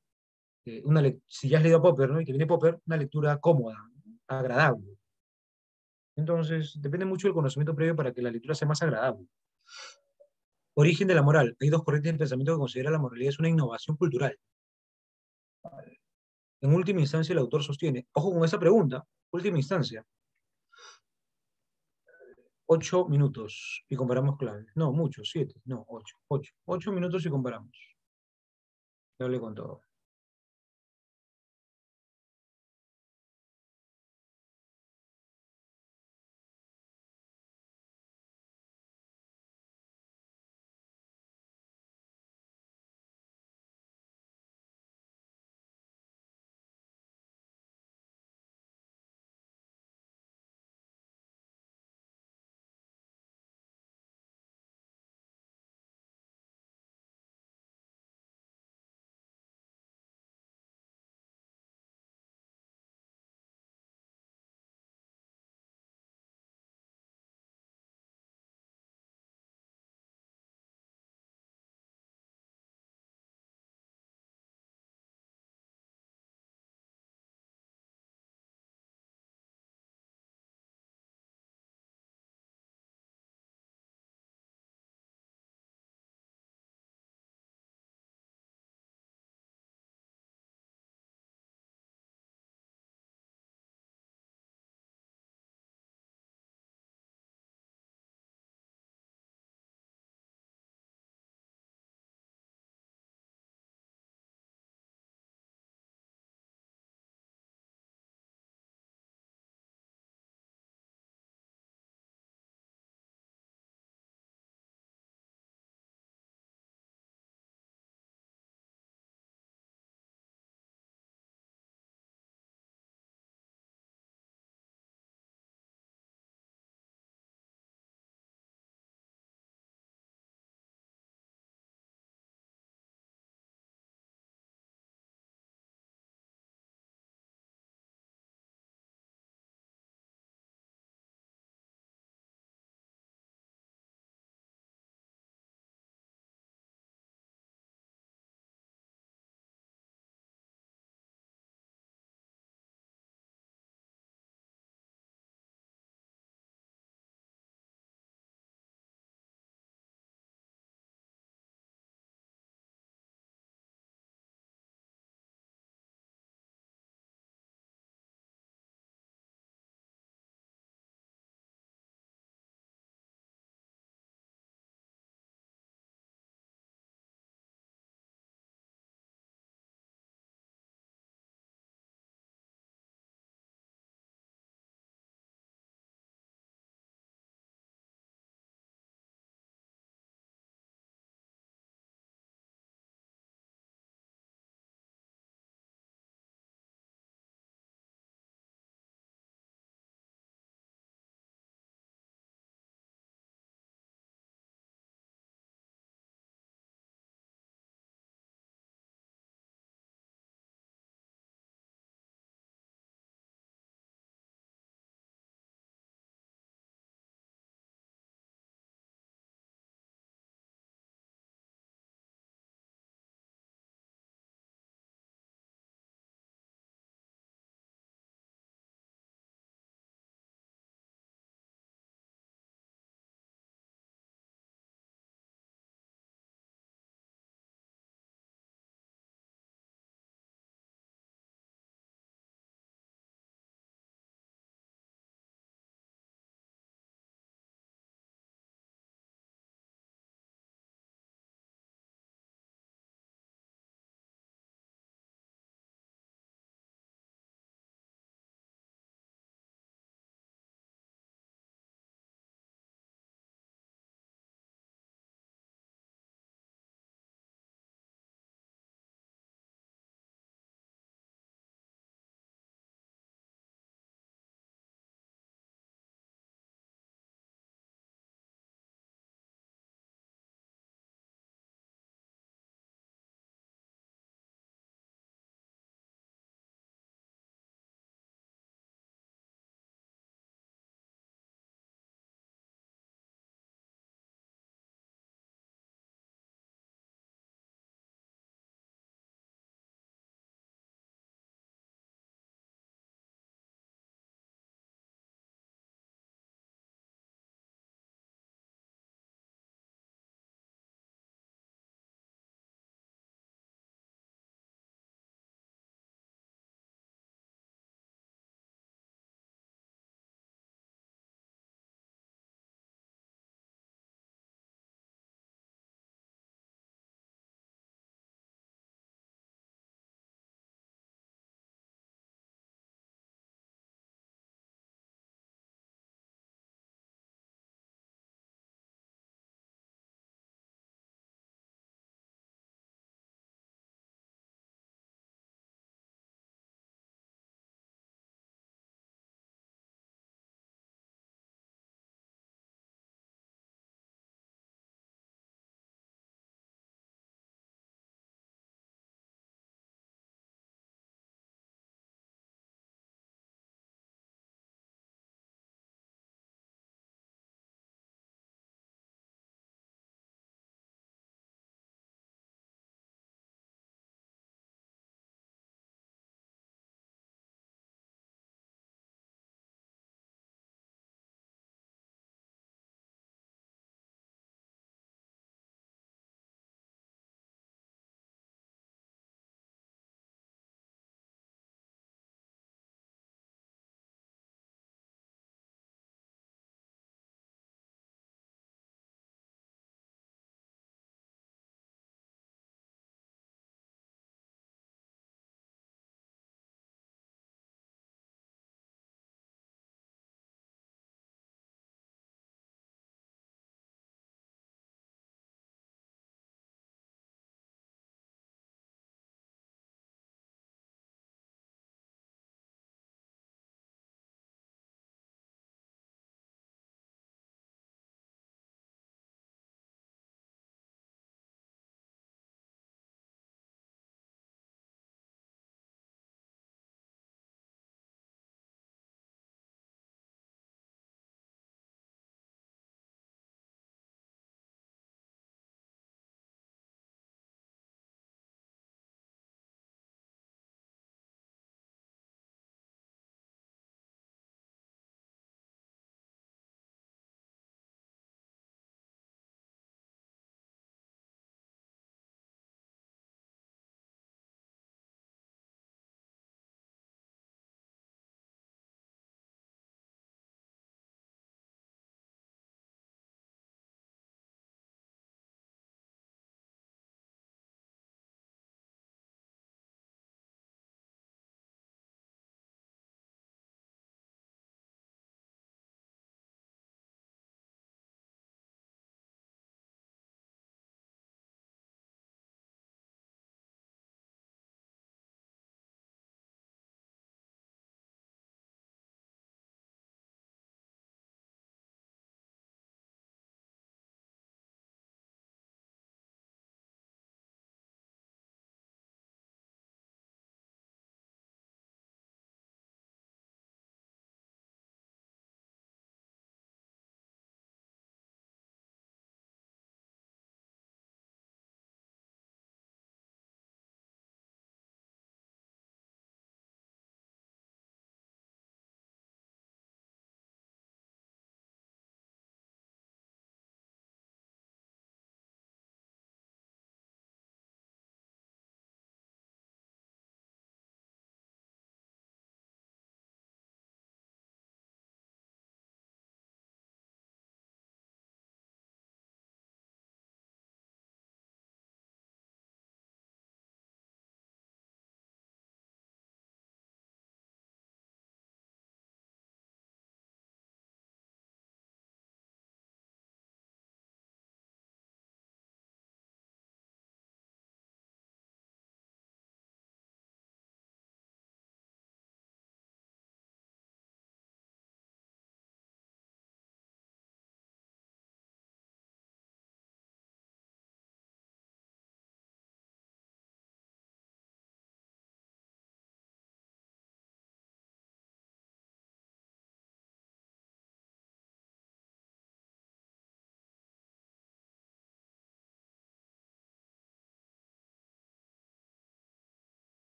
si ya has leído a Popper, ¿no? Y te viene Popper, una lectura cómoda, agradable. Entonces, depende mucho del conocimiento previo para que la lectura sea más agradable. Origen de la moral. Hay dos corrientes de pensamiento que consideran la moralidad es una innovación cultural. En última instancia, el autor sostiene, ojo con esa pregunta, última instancia, 8 minutos y comparamos claves. No, mucho, 7, no, 8. 8 minutos y comparamos. Ya hablé con todo.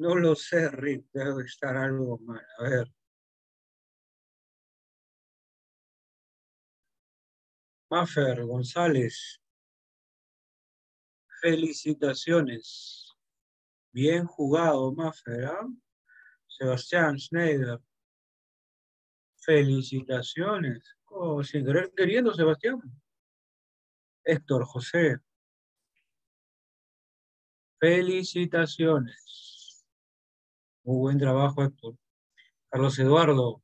No lo sé, Rick, debe estar algo mal. A ver. Mafer González, felicitaciones. Bien jugado, Mafer, ¿ah? Sebastián Schneider, felicitaciones. Oh, sin querer queriendo, Sebastián. Héctor José, felicitaciones. Muy buen trabajo, Héctor. Carlos Eduardo,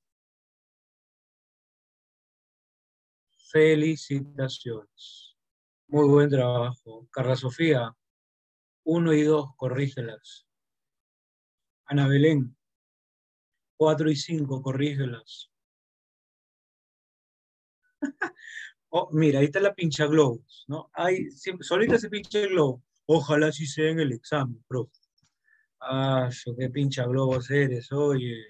felicitaciones. Muy buen trabajo. Carla Sofía, 1 y 2, corrígelas. Ana Belén, 4 y 5, corrígelas. Oh, mira, ahí está la pincha globos, ¿no? Ahí, siempre, solita se pincha el globo. Ojalá sí sea en el examen, profe. Ah, qué pincha globos eres, oye.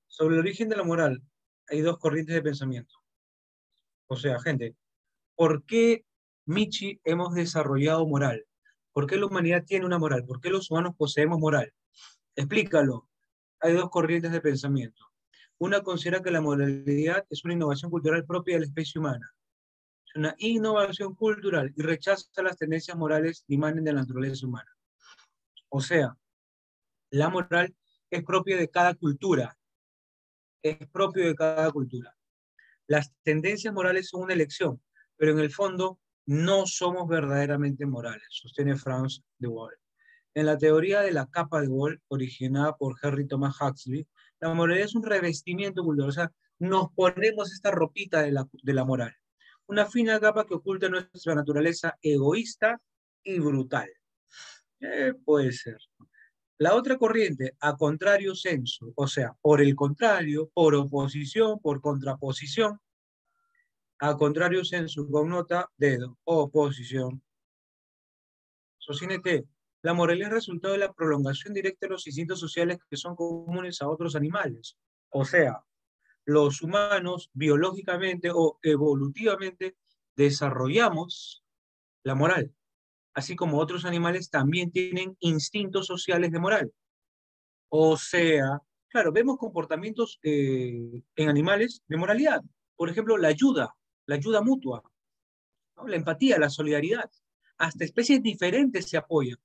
Sobre el origen de la moral, hay dos corrientes de pensamiento. O sea, gente, ¿por qué, Michi, hemos desarrollado moral? ¿Por qué la humanidad tiene una moral? ¿Por qué los humanos poseemos moral? Explícalo. Hay dos corrientes de pensamiento. Una considera que la moralidad es una innovación cultural propia de la especie humana. Es una innovación cultural y rechaza las tendencias morales que emanen de la naturaleza humana. O sea, la moral es propia de cada cultura, es propio de cada cultura. Las tendencias morales son una elección, pero en el fondo no somos verdaderamente morales, sostiene Franz de Waal. En la teoría de la capa de Waal, originada por Henry Thomas Huxley, la moralidad es un revestimiento cultural, o sea, nos ponemos esta ropita de la moral, una fina capa que oculta nuestra naturaleza egoísta y brutal. Puede ser. La otra corriente, a contrario sensu, o sea, por el contrario, por oposición, por contraposición, a contrario sensu connota dedo, oposición. Sostiene que la moralidad es resultado de la prolongación directa de los instintos sociales que son comunes a otros animales. O sea, los humanos biológicamente o evolutivamente desarrollamos la moral, así como otros animales también tienen instintos sociales de moral. O sea, claro, vemos comportamientos en animales de moralidad. Por ejemplo, la ayuda mutua, ¿no? La empatía, la solidaridad. Hasta especies diferentes se apoyan.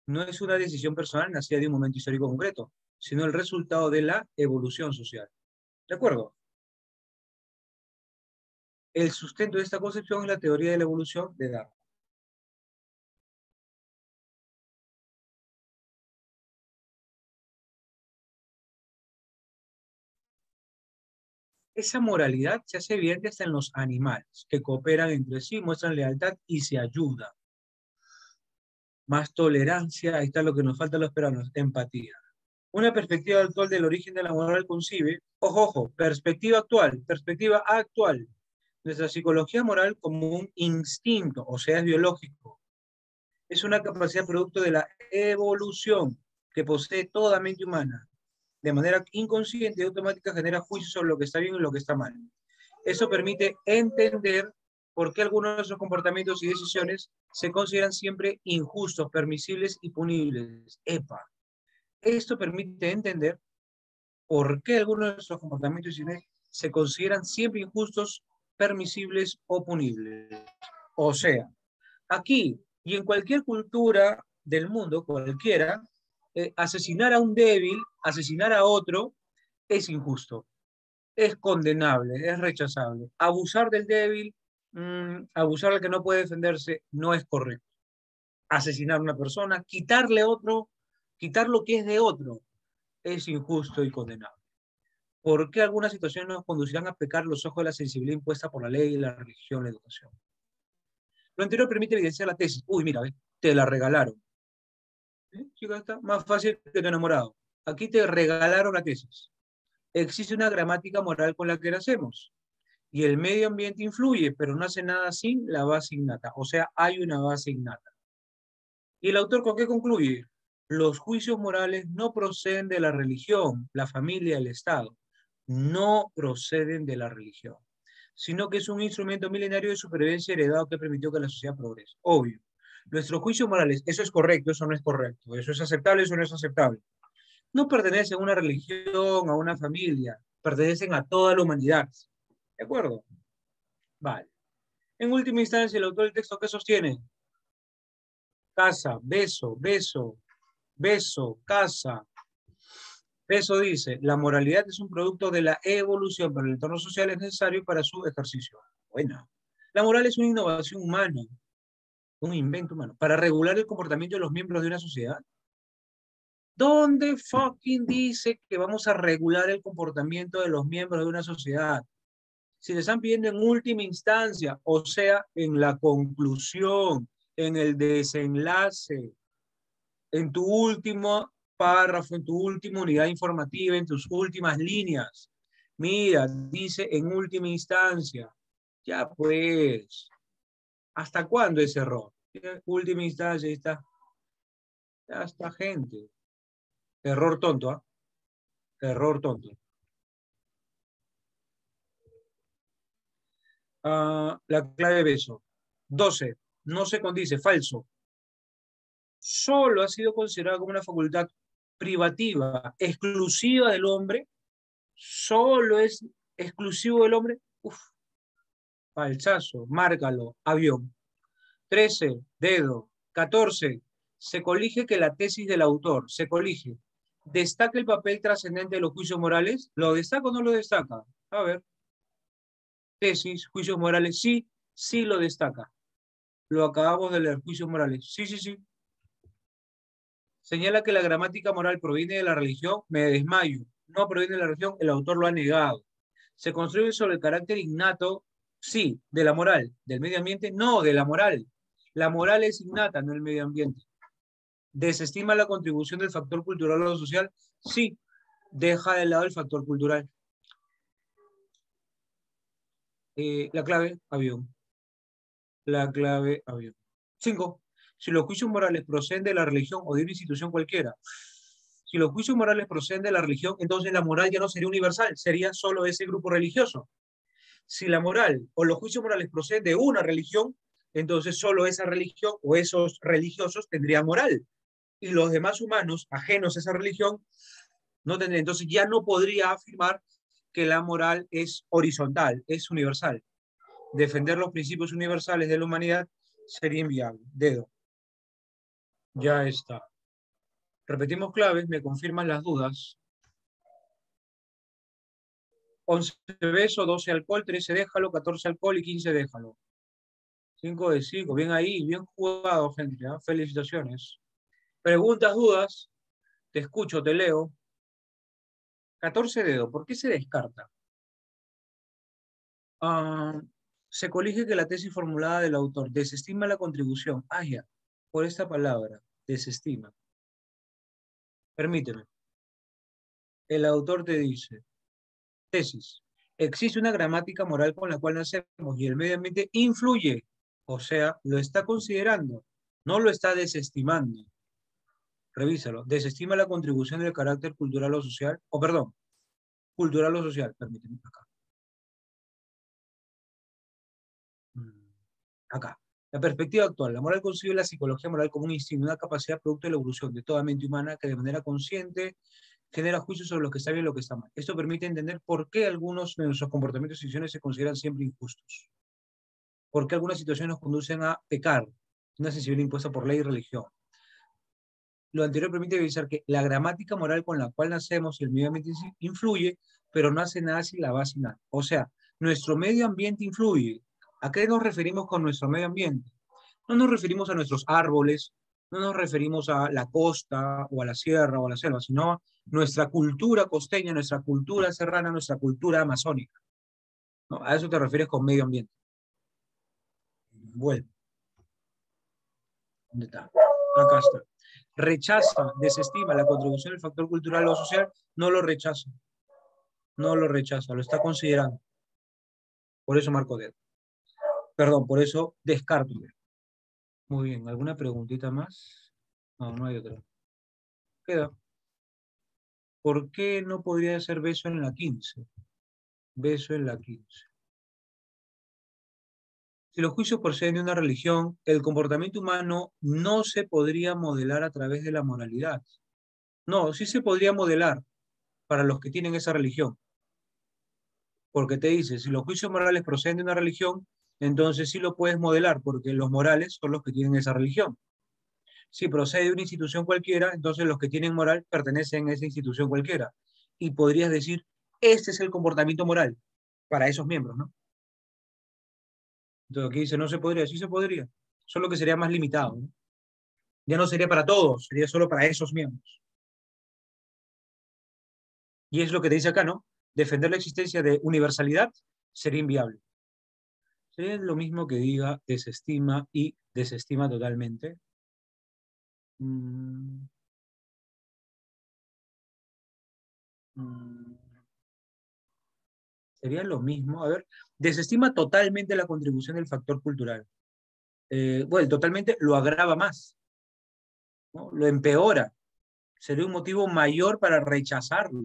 No es una decisión personal nacida de un momento histórico concreto, sino el resultado de la evolución social. ¿De acuerdo? El sustento de esta concepción es la teoría de la evolución de Darwin. Esa moralidad se hace evidente hasta en los animales, que cooperan entre sí, muestran lealtad y se ayudan. Más tolerancia, ahí está lo que nos falta a los peruanos, empatía. Una perspectiva actual del origen de la moral concibe, ojo, perspectiva actual, nuestra psicología moral como un instinto, o sea, es biológico. Es una capacidad producto de la evolución que posee toda mente humana. De manera inconsciente y automática genera juicios sobre lo que está bien y lo que está mal. Eso permite entender por qué algunos de nuestros comportamientos y decisiones se consideran siempre injustos, permisibles y punibles. ¡Epa! Esto permite entender por qué algunos de nuestros comportamientos y decisiones se consideran siempre injustos, permisibles o punibles. O sea, aquí y en cualquier cultura del mundo, cualquiera, asesinar a un débil, asesinar a otro, es injusto, es condenable, es rechazable. Abusar del débil, abusar del que no puede defenderse, no es correcto. Asesinar a una persona, quitarle otro, quitar lo que es de otro, es injusto y condenable. ¿Por qué algunas situaciones nos conducirán a pecar los ojos de la sensibilidad impuesta por la ley, la religión, la educación? Lo anterior permite evidenciar la tesis. Uy, mira, te la regalaron. Chica, está más fácil que tu enamorado. Aquí te regalaron la tesis. Existe una gramática moral con la que nacemos. Y el medio ambiente influye, pero no hace nada sin la base innata. O sea, hay una base innata. ¿Y el autor con qué concluye? Los juicios morales no proceden de la religión, la familia, el Estado. No proceden de la religión, sino que es un instrumento milenario de supervivencia heredado que permitió que la sociedad progrese. Obvio. Nuestros juicios morales, eso es correcto, eso no es correcto, eso es aceptable, eso no es aceptable. No pertenecen a una religión, a una familia, pertenecen a toda la humanidad. ¿De acuerdo? Vale. En última instancia, el autor del texto, ¿qué sostiene? Casa, beso, beso, beso, casa. Beso dice, la moralidad es un producto de la evolución, pero el entorno social es necesario para su ejercicio. Bueno, la moral es una innovación humana, un invento humano, para regular el comportamiento de los miembros de una sociedad. ¿Dónde fucking dice que vamos a regular el comportamiento de los miembros de una sociedad? Si le están pidiendo en última instancia, o sea, en la conclusión, en el desenlace, en tu último párrafo, en tu última unidad informativa, en tus últimas líneas. Mira, dice en última instancia. Ya pues, ¿hasta cuándo ese error? Última instancia, ahí está. Ya está, gente. Error tonto, ¿ah? Error tonto. La clave de beso. 12. No se condice, falso. Solo ha sido considerado como una facultad privativa, exclusiva del hombre. Solo es exclusivo del hombre. Uf, falsazo, márcalo, avión. 13, dedo. 14, se colige que la tesis del autor, se colige. ¿Destaca el papel trascendente de los juicios morales? ¿Lo destaca o no lo destaca? A ver. Tesis, juicios morales, sí, sí lo destaca. Lo acabamos de leer, juicios morales. Sí, sí, sí. Señala que la gramática moral proviene de la religión, me desmayo. No proviene de la religión, el autor lo ha negado. Se construye sobre el carácter innato, sí, de la moral. ¿Del medio ambiente? No, de la moral. La moral es innata, no el medio ambiente. ¿Desestima la contribución del factor cultural o social? Sí, deja de lado el factor cultural. La clave, avión. La clave, avión. 5. Si los juicios morales proceden de la religión o de una institución cualquiera, si los juicios morales proceden de la religión, entonces la moral ya no sería universal, sería solo ese grupo religioso. Si la moral o los juicios morales proceden de una religión, entonces solo esa religión o esos religiosos tendrían moral. Y los demás humanos ajenos a esa religión no tendrían. Entonces ya no podría afirmar que la moral es horizontal, es universal. Defender los principios universales de la humanidad sería inviable. Dedo. Ya está. Repetimos claves, me confirman las dudas. 11 beso, 12 alcohol, 13 déjalo, 14 alcohol y 15 déjalo. 5 de 5, bien ahí, bien jugado, gente. ¿Eh? Felicitaciones. Preguntas, dudas, te escucho, te leo. 14 dedo, ¿por qué se descarta? Se colige que la tesis formulada del autor desestima la contribución. Ya, por esta palabra, desestima. Permíteme. El autor te dice, tesis, existe una gramática moral con la cual nacemos y el medio ambiente influye, o sea, lo está considerando, no lo está desestimando. Revísalo. Desestima la contribución del carácter cultural o social, o perdón, cultural o social, permíteme acá. Acá. La perspectiva actual. La moral concibe la psicología moral como un instinto, una capacidad producto de la evolución de toda mente humana que de manera consciente genera juicios sobre lo que está bien y lo que está mal. Esto permite entender por qué algunos de nuestros comportamientos y decisiones se consideran siempre injustos. Por qué algunas situaciones nos conducen a pecar, una sensibilidad impuesta por ley y religión. Lo anterior permite evidenciar que la gramática moral con la cual nacemos y el medio ambiente influye, pero no hace nada sin la base nada. O sea, nuestro medio ambiente influye. ¿A qué nos referimos con nuestro medio ambiente? No nos referimos a nuestros árboles, no nos referimos a la costa o a la sierra o a la selva, sino a nuestra cultura costeña, nuestra cultura serrana, nuestra cultura amazónica. ¿No? A eso te refieres con medio ambiente. Vuelve. ¿Dónde está? Acá está. Rechaza, desestima la contribución del factor cultural o social, no lo rechaza. No lo rechaza, lo está considerando. Por eso marco dedo. Perdón, por eso descarto dedo. Muy bien, ¿alguna preguntita más? No, no hay otra. Queda. ¿Por qué no podría ser beso en la 15? Beso en la 15. Si los juicios proceden de una religión, el comportamiento humano no se podría modelar a través de la moralidad. No, sí se podría modelar para los que tienen esa religión. Porque te dice, si los juicios morales proceden de una religión, entonces sí lo puedes modelar, porque los morales son los que tienen esa religión. Si procede de una institución cualquiera, entonces los que tienen moral pertenecen a esa institución cualquiera. Y podrías decir, este es el comportamiento moral para esos miembros, ¿no? Entonces aquí dice, no se podría, sí se podría, solo que sería más limitado, ¿no? Ya no sería para todos, sería solo para esos miembros. Y es lo que te dice acá, ¿no? Defender la existencia de universalidad sería inviable. Sería lo mismo que diga desestima y desestima totalmente. Mm, mm, sería lo mismo. A ver, desestima totalmente la contribución del factor cultural. Bueno, totalmente lo agrava más, ¿no? Lo empeora. Sería un motivo mayor para rechazarlo.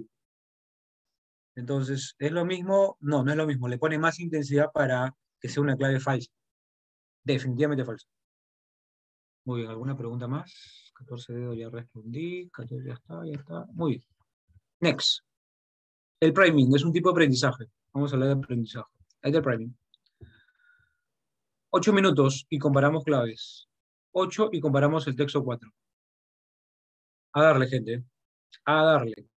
Entonces, ¿es lo mismo? No, no es lo mismo. Le pone más intensidad para que sea una clave falsa. Definitivamente falsa. Muy bien, ¿alguna pregunta más? 14 dedos ya respondí. 14 ya está, ya está. Muy bien. Next. El priming es un tipo de aprendizaje. Vamos a hablar de aprendizaje. Es del priming. 8 minutos y comparamos claves. 8 y comparamos el texto 4. A darle, gente. A darle.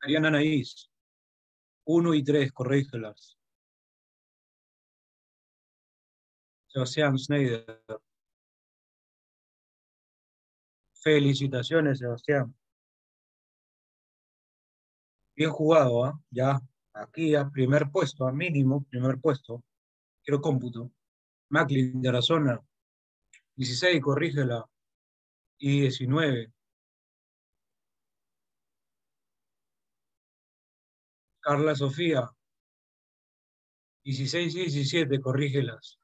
Ariana Anaís. 1 y 3, corrígelas. Sebastián Schneider. Felicitaciones, Sebastián. Bien jugado, ¿ah? Ya, aquí a primer puesto, a mínimo, primer puesto. Quiero cómputo. Macklin de Arizona. 16, corrígela. Y 19. Carla Sofía. 16 y 17, corrígelas.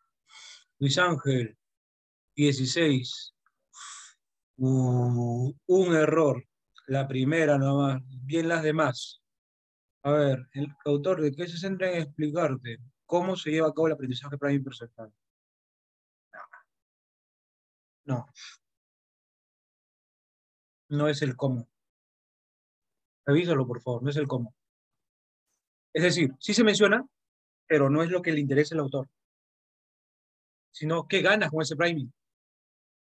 Luis Ángel. 16. Un error. La primera nomás. Bien las demás. A ver, el autor de qué se centra en explicarte cómo se lleva a cabo el aprendizaje prime perceptual. No, no es el cómo. Revísalo, por favor, no es el cómo. Es decir, sí se menciona, pero no es lo que le interesa al autor, sino qué ganas con ese priming,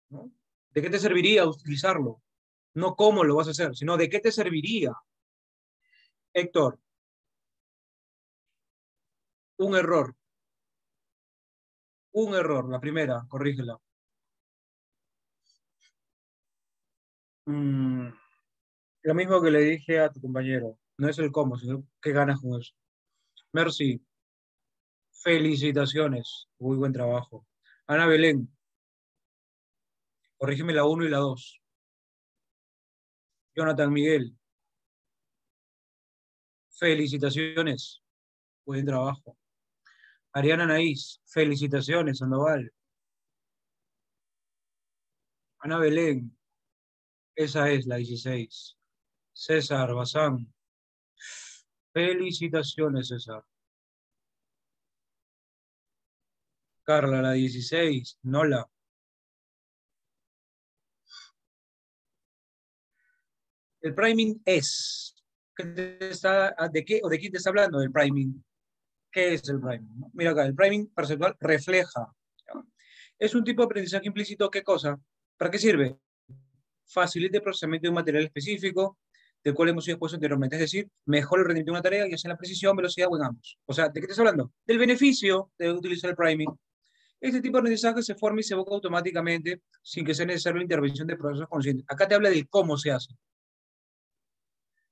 ¿no? ¿De qué te serviría utilizarlo? No cómo lo vas a hacer, sino de qué te serviría. Héctor, un error, la primera, corrígela. Mm, lo mismo que le dije a tu compañero, no es el cómo, sino qué ganas con eso. Mercy, felicitaciones, muy buen trabajo. Ana Belén, corrígeme la 1 y la 2. Jonathan Miguel, felicitaciones, buen trabajo. Ariana Anaís, felicitaciones, Sandoval. Ana Belén, esa es la 16. César Bazán, felicitaciones, César. Carla, la 16. Nola. El priming es. ¿De qué o de quién te está hablando el priming? ¿Qué es el priming? Mira acá, el priming perceptual refleja. ¿Ya? Es un tipo de aprendizaje implícito. ¿Qué cosa? ¿Para qué sirve? Facilita el procesamiento de un material específico, del cual hemos sido expuestos anteriormente. Es decir, mejora el rendimiento de una tarea y hace la precisión, velocidad o en ambos. O sea, ¿de qué estás hablando? Del beneficio de utilizar el priming. Este tipo de aprendizaje se forma y se evoca automáticamente sin que sea necesaria la intervención de procesos conscientes. Acá te habla de cómo se hace.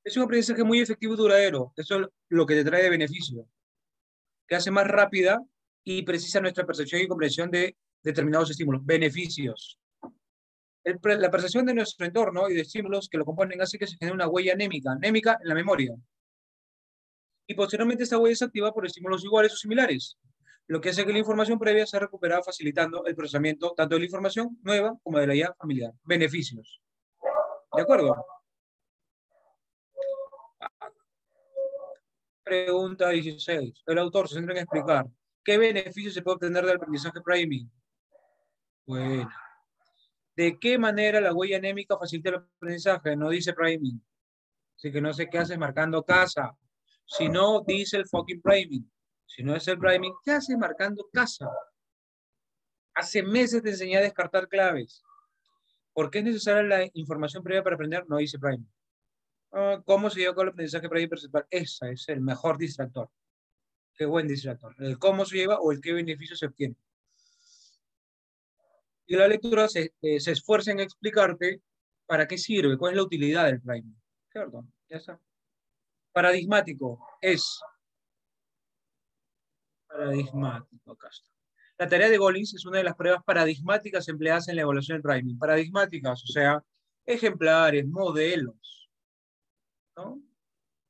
Es un aprendizaje muy efectivo y duradero. Eso es lo que te trae de beneficio, que hace más rápida y precisa nuestra percepción y comprensión de determinados estímulos. Beneficios. La percepción de nuestro entorno y de estímulos que lo componen hace que se genere una huella anémica en la memoria. Y posteriormente esta huella es activada por estímulos iguales o similares, lo que hace que la información previa sea recuperada facilitando el procesamiento tanto de la información nueva como de la ya familiar. Beneficios. ¿De acuerdo? Pregunta 16. El autor se centra en explicar qué beneficios se puede obtener del aprendizaje priming. Bueno. ¿De qué manera la huella anémica facilita el aprendizaje? No dice priming. Así que no sé qué haces marcando casa. Si no, dice el fucking priming. Si no es el priming, ¿qué haces marcando casa? Hace meses te enseñé a descartar claves. ¿Por qué es necesaria la información previa para aprender? No dice priming. ¿Cómo se lleva con el aprendizaje previo y perceptual? Ese es el mejor distractor. Qué buen distractor. El cómo se lleva o el qué beneficio se obtiene. Y la lectura se esfuerza en explicarte para qué sirve, cuál es la utilidad del priming. ¿Cierto? Ya está. Paradigmático es. Paradigmático, acá está. La tarea de Gollins es una de las pruebas paradigmáticas empleadas en la evaluación del priming. Paradigmáticas, o sea, ejemplares, modelos, ¿no?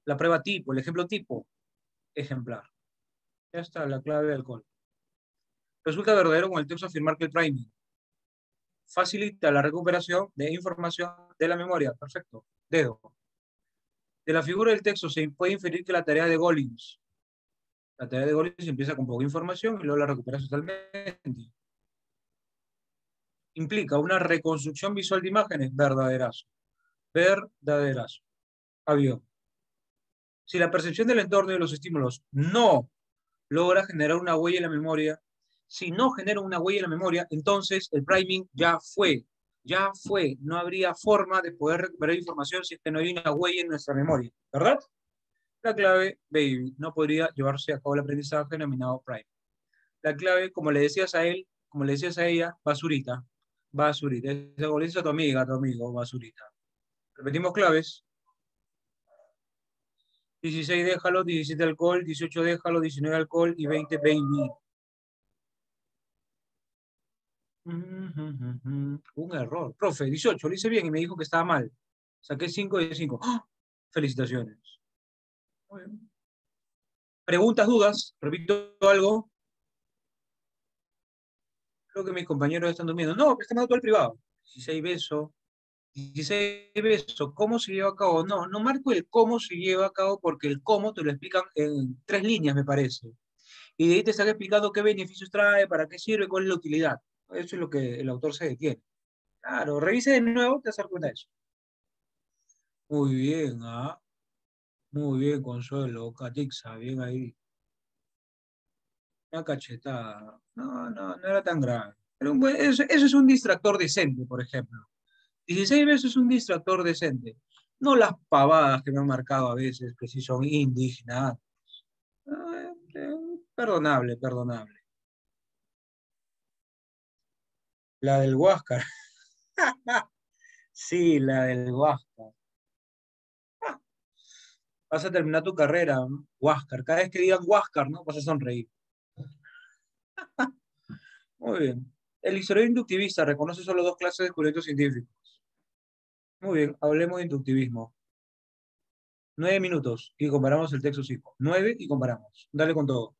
La prueba tipo, el ejemplo tipo, ejemplar. Ya está la clave del call. Resulta verdadero con el texto afirmar que el priming facilita la recuperación de información de la memoria. Perfecto. Dedo. De la figura del texto se puede inferir que la tarea de Gollins empieza con poca información y luego la recupera totalmente. Implica una reconstrucción visual de imágenes, verdaderazo. Verdaderazo. Avión. Si la percepción del entorno y de los estímulos no logra generar una huella en la memoria, si no genera una huella en la memoria, entonces el priming ya fue. Ya fue, no habría forma de poder recuperar información si es que no hay una huella en nuestra memoria, ¿verdad? La clave, baby, no podría llevarse a cabo el aprendizaje denominado prime. La clave, como le decías a él, como le decías a ella, basurita, basurita. Es como le dices a tu amiga, a tu amigo, basurita. Repetimos claves. 16 déjalo, 17 alcohol, 18 déjalo, 19 alcohol y 20 baby. Un error. Profe, 18, lo hice bien y me dijo que estaba mal. Saqué 5 de 5. ¡Ah! Felicitaciones. Muy bien. Preguntas, dudas, repito algo. Creo que mis compañeros están durmiendo. No, están dando todo el privado. 16 besos. 16 besos. ¿Cómo se lleva a cabo? No, no marco el cómo se lleva a cabo porque el cómo te lo explican en 3 líneas, me parece. Y de ahí te están explicando qué beneficios trae, para qué sirve, cuál es la utilidad. Eso es lo que el autor se detiene. Claro, revise de nuevo, te vas a dar cuenta de eso. Muy bien, ¿ah? Muy bien, Consuelo, Catixa, bien ahí. Una cachetada. No, no, no era tan grave. Pero eso es un distractor decente, por ejemplo. 16 veces es un distractor decente. No las pavadas que me han marcado a veces, que sí son indignadas. Perdonable, perdonable. La del Huáscar. Sí, la del Huáscar. Vas a terminar tu carrera, ¿no? Huáscar. Cada vez que digan Huáscar, ¿no? Vas a sonreír. Muy bien. El historiador inductivista reconoce solo 2 clases de descubrimientos científicos. Muy bien, hablemos de inductivismo. 9 minutos y comparamos el texto 5. 9 y comparamos. Dale con todo.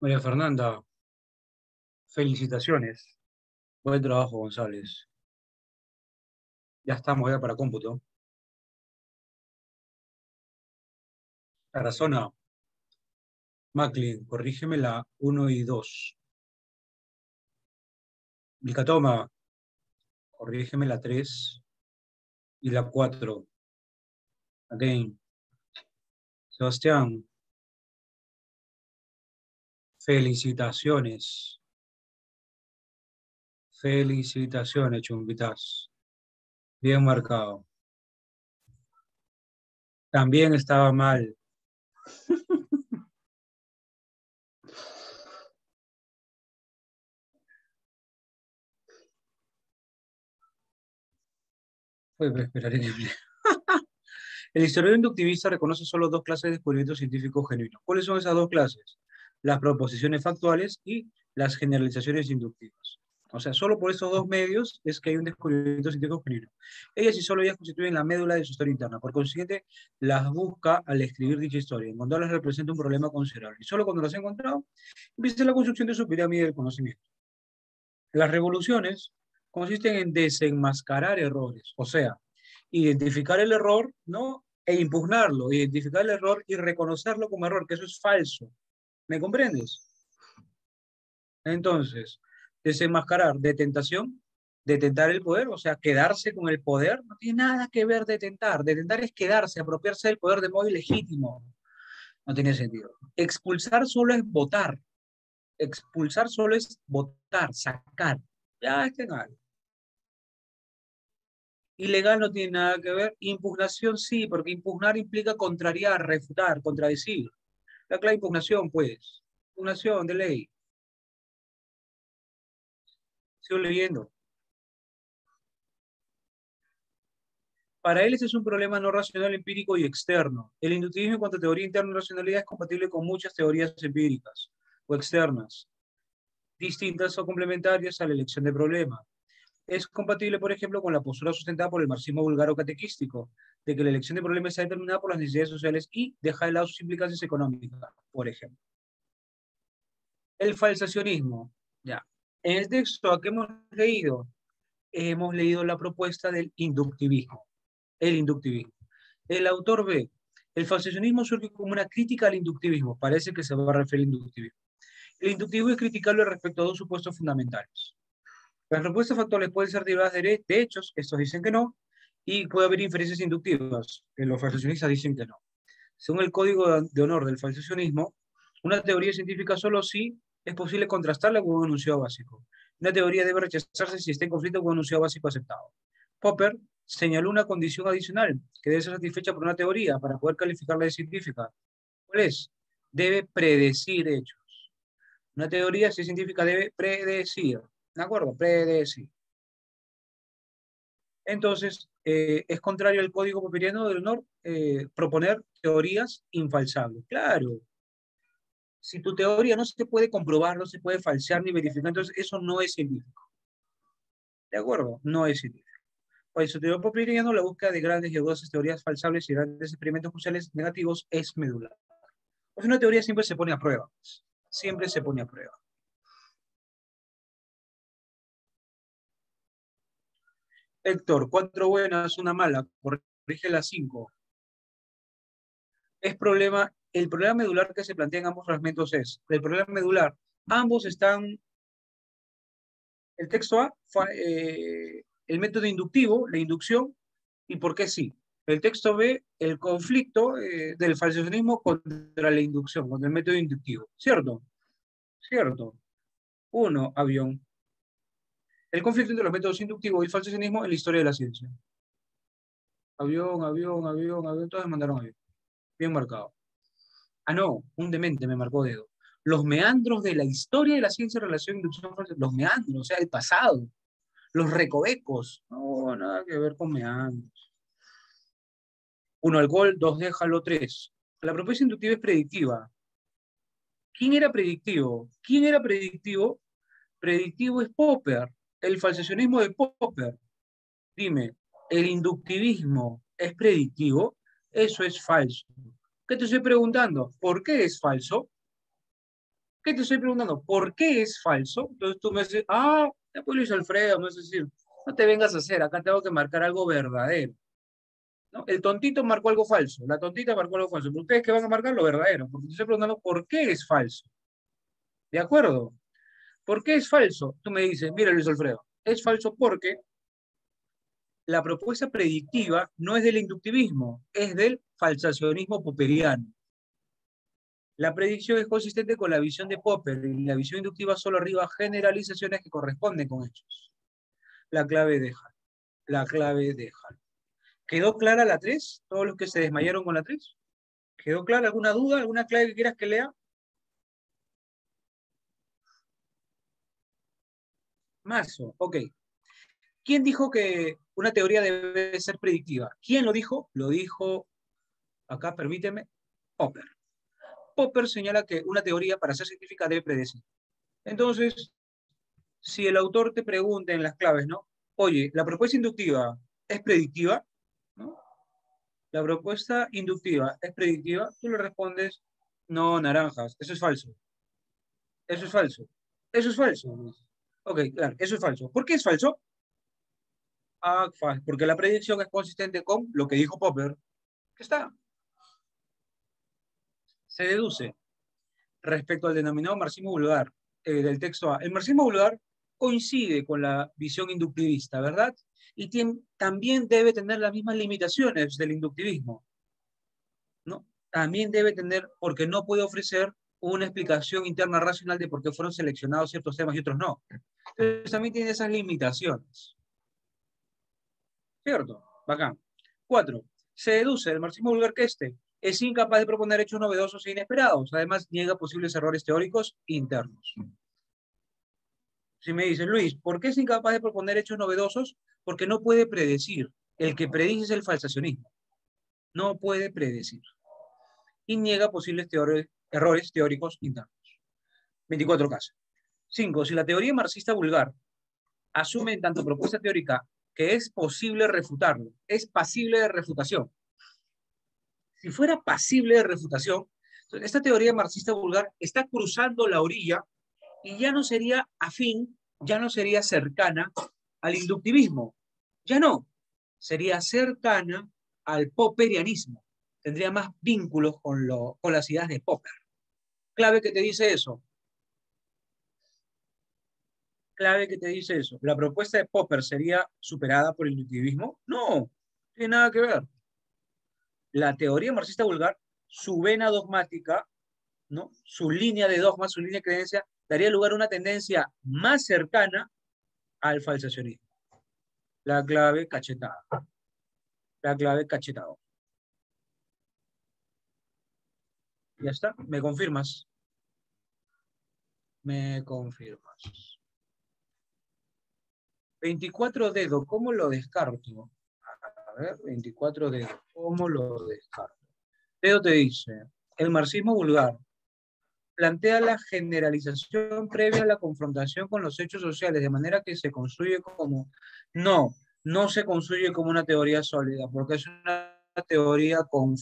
María Fernanda, felicitaciones. Buen trabajo, González. Ya estamos ya para cómputo. Tarazona, Macklin, corrígeme la 1 y 2. Vilcatoma, corrígeme la 3 y la 4. Again. Sebastián, felicitaciones. Felicitaciones, chumbitas. Bien marcado. También estaba mal. Pues esperaré que hable. El historiador inductivista reconoce solo dos clases de descubrimientos científicos genuinos. ¿Cuáles son esas dos clases? Las proposiciones factuales y las generalizaciones inductivas. O sea, solo por estos dos medios es que hay un descubrimiento científico genuino. Ellas y solo ellas constituyen la médula de su historia interna. Por consiguiente, las busca al escribir dicha historia. Encontrarlas representa un problema considerable. Y solo cuando las ha encontrado, empieza la construcción de su pirámide del conocimiento. Las revoluciones consisten en desenmascarar errores, o sea, identificar el error, ¿no? E impugnarlo, identificar el error y reconocerlo como error, que eso es falso. ¿Me comprendes? Entonces, desenmascarar, detentación, detentar el poder, o sea, quedarse con el poder, no tiene nada que ver detentar. Detentar es quedarse, apropiarse del poder de modo ilegítimo. No tiene sentido. Expulsar solo es votar. Expulsar solo es votar, sacar. Ya es legal. Ilegal no tiene nada que ver. Impugnación sí, porque impugnar implica contrariar, refutar, contradecir. La clave impugnación, pues. Impugnación de ley. Sigo leyendo. Para él ese es un problema no racional, empírico y externo. El inductivismo en cuanto a teoría interna y racionalidad es compatible con muchas teorías empíricas o externas, distintas o complementarias a la elección de problema. Es compatible, por ejemplo, con la postura sustentada por el marxismo búlgaro catequístico, de que la elección de problemas está determinada por las necesidades sociales y deja de lado sus implicancias económicas, por ejemplo. El falsacionismo. Ya. En el texto que hemos leído la propuesta del inductivismo. El inductivismo. El autor ve, el falsacionismo surge como una crítica al inductivismo. Parece que se va a referir al inductivismo. El inductivismo es criticable respecto a dos supuestos fundamentales. Las respuestas factuales pueden ser derivadas de hechos, estos dicen que no, y puede haber inferencias inductivas, que los falsacionistas dicen que no. Según el código de honor del falsacionismo, una teoría científica solo si es posible contrastarla con un enunciado básico. Una teoría debe rechazarse si está en conflicto con un enunciado básico aceptado. Popper señaló una condición adicional que debe ser satisfecha por una teoría para poder calificarla de científica. ¿Cuál es? Debe predecir hechos. Una teoría, si es científica, debe predecir. ¿De acuerdo? Predecir. Entonces, es contrario al código popperiano del honor proponer teorías infalsables. Claro, si tu teoría no se puede comprobar, no se puede falsear ni verificar, entonces eso no es científico. ¿De acuerdo? No es científico. Por eso, teoría popperiano, la búsqueda de grandes y audazas teorías falsables y grandes experimentos cruciales negativos es medular. Pues una teoría siempre se pone a prueba. Siempre se pone a prueba. Héctor, 4 buenas, una mala. Corrige las 5. El problema medular que se plantea en ambos fragmentos es, el problema medular, ambos están, el texto A, el método inductivo, la inducción, y por qué sí. El texto B, el conflicto del falsacionismo contra la inducción, contra el método inductivo. ¿Cierto? Cierto. 1, avión. El conflicto entre los métodos inductivos y el falsacionismo en la historia de la ciencia. Avión, avión, avión, avión, todos mandaron avión. Bien marcado. Ah, no, un demente me marcó dedo. Los meandros de la historia de la ciencia en relación a inducción, los meandros, o sea, el pasado. Los recovecos. No, nada que ver con meandros. 1 alcohol, 2 déjalo, 3. La propuesta inductiva es predictiva. ¿Quién era predictivo? ¿Quién era predictivo? Predictivo es Popper. El falsacionismo de Popper. Dime, ¿el inductivismo es predictivo? Eso es falso. ¿Qué te estoy preguntando? ¿Por qué es falso? ¿Qué te estoy preguntando? ¿Por qué es falso? Entonces tú me dices, ah, ya pues Luis Alfredo, me vas a decir, no te vengas a hacer, acá tengo que marcar algo verdadero. ¿No? El tontito marcó algo falso, la tontita marcó algo falso. Pero ustedes que van a marcar lo verdadero, porque te estoy preguntando por qué es falso. ¿De acuerdo? ¿Por qué es falso? Tú me dices, mira Luis Alfredo, es falso porque la propuesta predictiva no es del inductivismo, es del falsacionismo popperiano. La predicción es consistente con la visión de Popper y la visión inductiva solo arriba generalizaciones que corresponden con hechos. La clave deja. La clave deja. ¿Quedó clara la 3? ¿Todos los que se desmayaron con la 3? ¿Quedó clara? ¿Alguna duda? ¿Alguna clave que quieras que lea? Mazo, ok. ¿Quién dijo que una teoría debe ser predictiva? ¿Quién lo dijo? Lo dijo, acá permíteme, Popper. Popper señala que una teoría para ser científica debe predecir. Entonces, si el autor te pregunta en las claves, ¿no? Oye, ¿la propuesta inductiva es predictiva? ¿No? La propuesta inductiva es predictiva, tú le respondes, no, naranjas, eso es falso. Eso es falso. Eso es falso. Ok, claro, eso es falso. ¿Por qué es falso? Ah, porque la predicción es consistente con lo que dijo Popper, que está. Se deduce respecto al denominado marxismo vulgar del texto A. El marxismo vulgar coincide con la visión inductivista, ¿verdad? Y también debe tener las mismas limitaciones del inductivismo, ¿no? También debe tener, porque no puede ofrecer una explicación interna racional de por qué fueron seleccionados ciertos temas y otros no. Entonces también tiene esas limitaciones. ¿Cierto? Bacán. 4. Se deduce del marxismo vulgar que es incapaz de proponer hechos novedosos e inesperados. Además, niega posibles errores teóricos internos. Si me dices, Luis, ¿por qué es incapaz de proponer hechos novedosos? Porque no puede predecir. El que predice es el falsacionismo. No puede predecir. Y niega posibles errores teóricos internos. 24 casos. 5. Si la teoría marxista vulgar asume en tanto propuesta teórica que es posible refutarlo, es pasible de refutación. Si fuera pasible de refutación, esta teoría marxista vulgar está cruzando la orilla y ya no sería afín, ya no sería cercana al inductivismo. Ya no. Sería cercana al popperianismo. Tendría más vínculos con las ideas de Popper. Clave que te dice eso. Clave que te dice eso. ¿La propuesta de Popper sería superada por el inductivismo? No, no tiene nada que ver. La teoría marxista vulgar, su vena dogmática, ¿no? Su línea de dogma, su línea de creencia, daría lugar a una tendencia más cercana al falsacionismo. La clave cachetada. La clave cachetado. Ya está. ¿Me confirmas? Me confirmas. 24 dedos, ¿cómo lo descarto? A ver, 24 dedos, ¿cómo lo descarto? Dedo te dice, el marxismo vulgar plantea la generalización previa a la confrontación con los hechos sociales, de manera que se construye como... No, no se construye como una teoría sólida, porque es una teoría con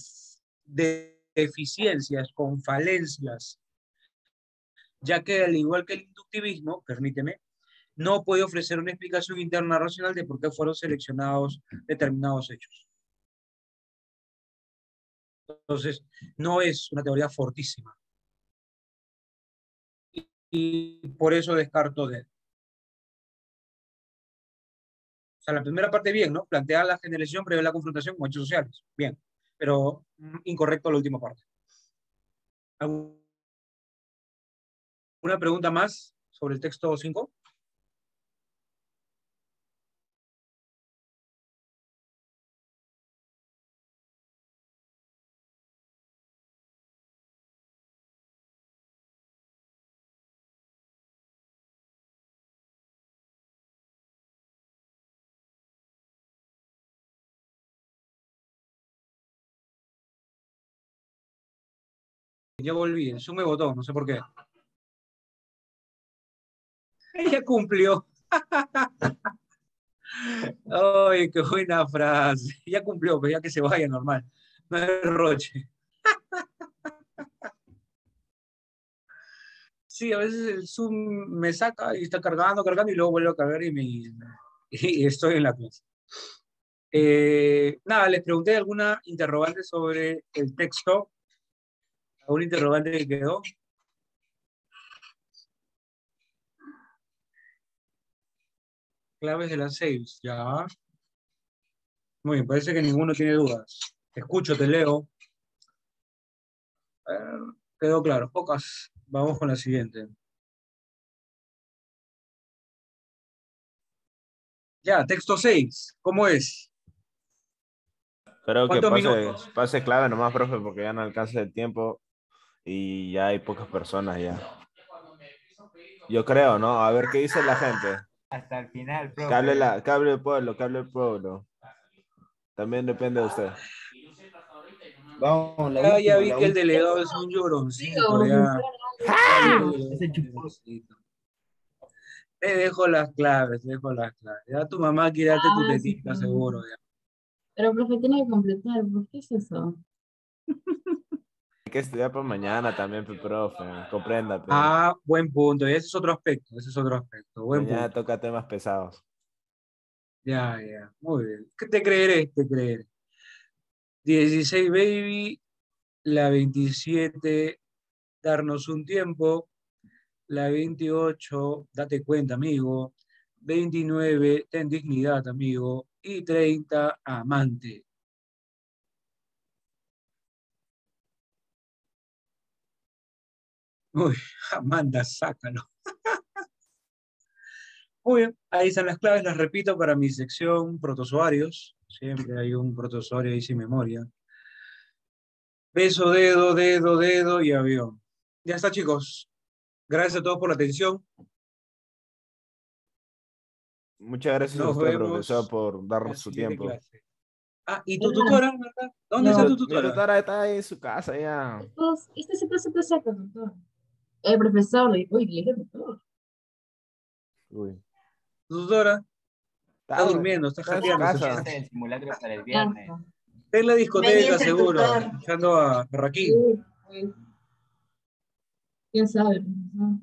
deficiencias, con falencias, ya que al igual que el inductivismo, permíteme, no puede ofrecer una explicación interna racional de por qué fueron seleccionados determinados hechos. Entonces, no es una teoría fortísima. Y por eso descarto de... O sea, la primera parte bien, ¿no? Plantear la generalización prevé la confrontación con hechos sociales. Bien, pero incorrecto la última parte. ¿Alguna pregunta más sobre el texto 5? Ya volví, el Zoom me votó, no sé por qué. Ella cumplió. Ay, qué buena frase. Ya cumplió, pero ya que se vaya normal. No es roche. Sí, a veces el Zoom me saca y está cargando, cargando y luego vuelve a cargar y estoy en la clase. Nada, les pregunté alguna interrogante sobre el texto. ¿Algún interrogante que quedó? Claves de las sales, ya. Muy bien, parece que ninguno tiene dudas. Te escucho, te leo. Quedó claro, pocas. Vamos con la siguiente. Ya, texto 6. ¿Cómo es? Creo que ¿Cuántos minutos? pase clave nomás, profe, porque ya no alcanza el tiempo y ya hay pocas personas ya. Yo creo, ¿no? A ver qué dice la gente. Hasta el final, profe. Que hable el pueblo, que hable el pueblo. También depende de usted. Vamos, Ya vi la que el última. delegado es un lloroncito, Digo, ya. Ya vi que el delegado Ese es un chupón. lloroncito. Te dejo las claves, te dejo las claves. Ya tu mamá quiere darte tu sí, tetita, seguro. Ya. pero profe, tiene que completar, ¿por qué es eso? Hay que estudiar por mañana también, profe. Compréndate. Ah, buen punto. Y ese es otro aspecto, ese es otro aspecto. Buen Mañana punto. toca temas pesados. Ya, ya. Muy bien. ¿Qué te creeré? Te creeré. 16, baby. La 27, darnos un tiempo. La 28, date cuenta, amigo. 29, ten dignidad, amigo. Y 30, amante. Uy, Amanda, sácalo. Muy bien, ahí están las claves, las repito para mi sección protozoarios. Siempre hay un protozoario ahí sin memoria. Beso, dedo, dedo, dedo y avión. Ya está, chicos. Gracias a todos por la atención. Muchas gracias a Nos usted, profesor, vemos por en la darnos su siguiente tiempo. clase. Ah, ¿y tu ¿Verdad? tutora, verdad? ¿Dónde está No. tu Mi tutora? tutora está ahí en su casa ya. Este siempre se presenta, doctor. El profesor le dijo, uy, le dije, doctor. Uy. Tu tutora está durmiendo, está Está en su jateando. casa. Este es el simulacro para el Ya viernes. está. Está en la discoteca, Pendiente, seguro, tutor. escuchando a Raquín. Uy, pues, quién sabe, profesor.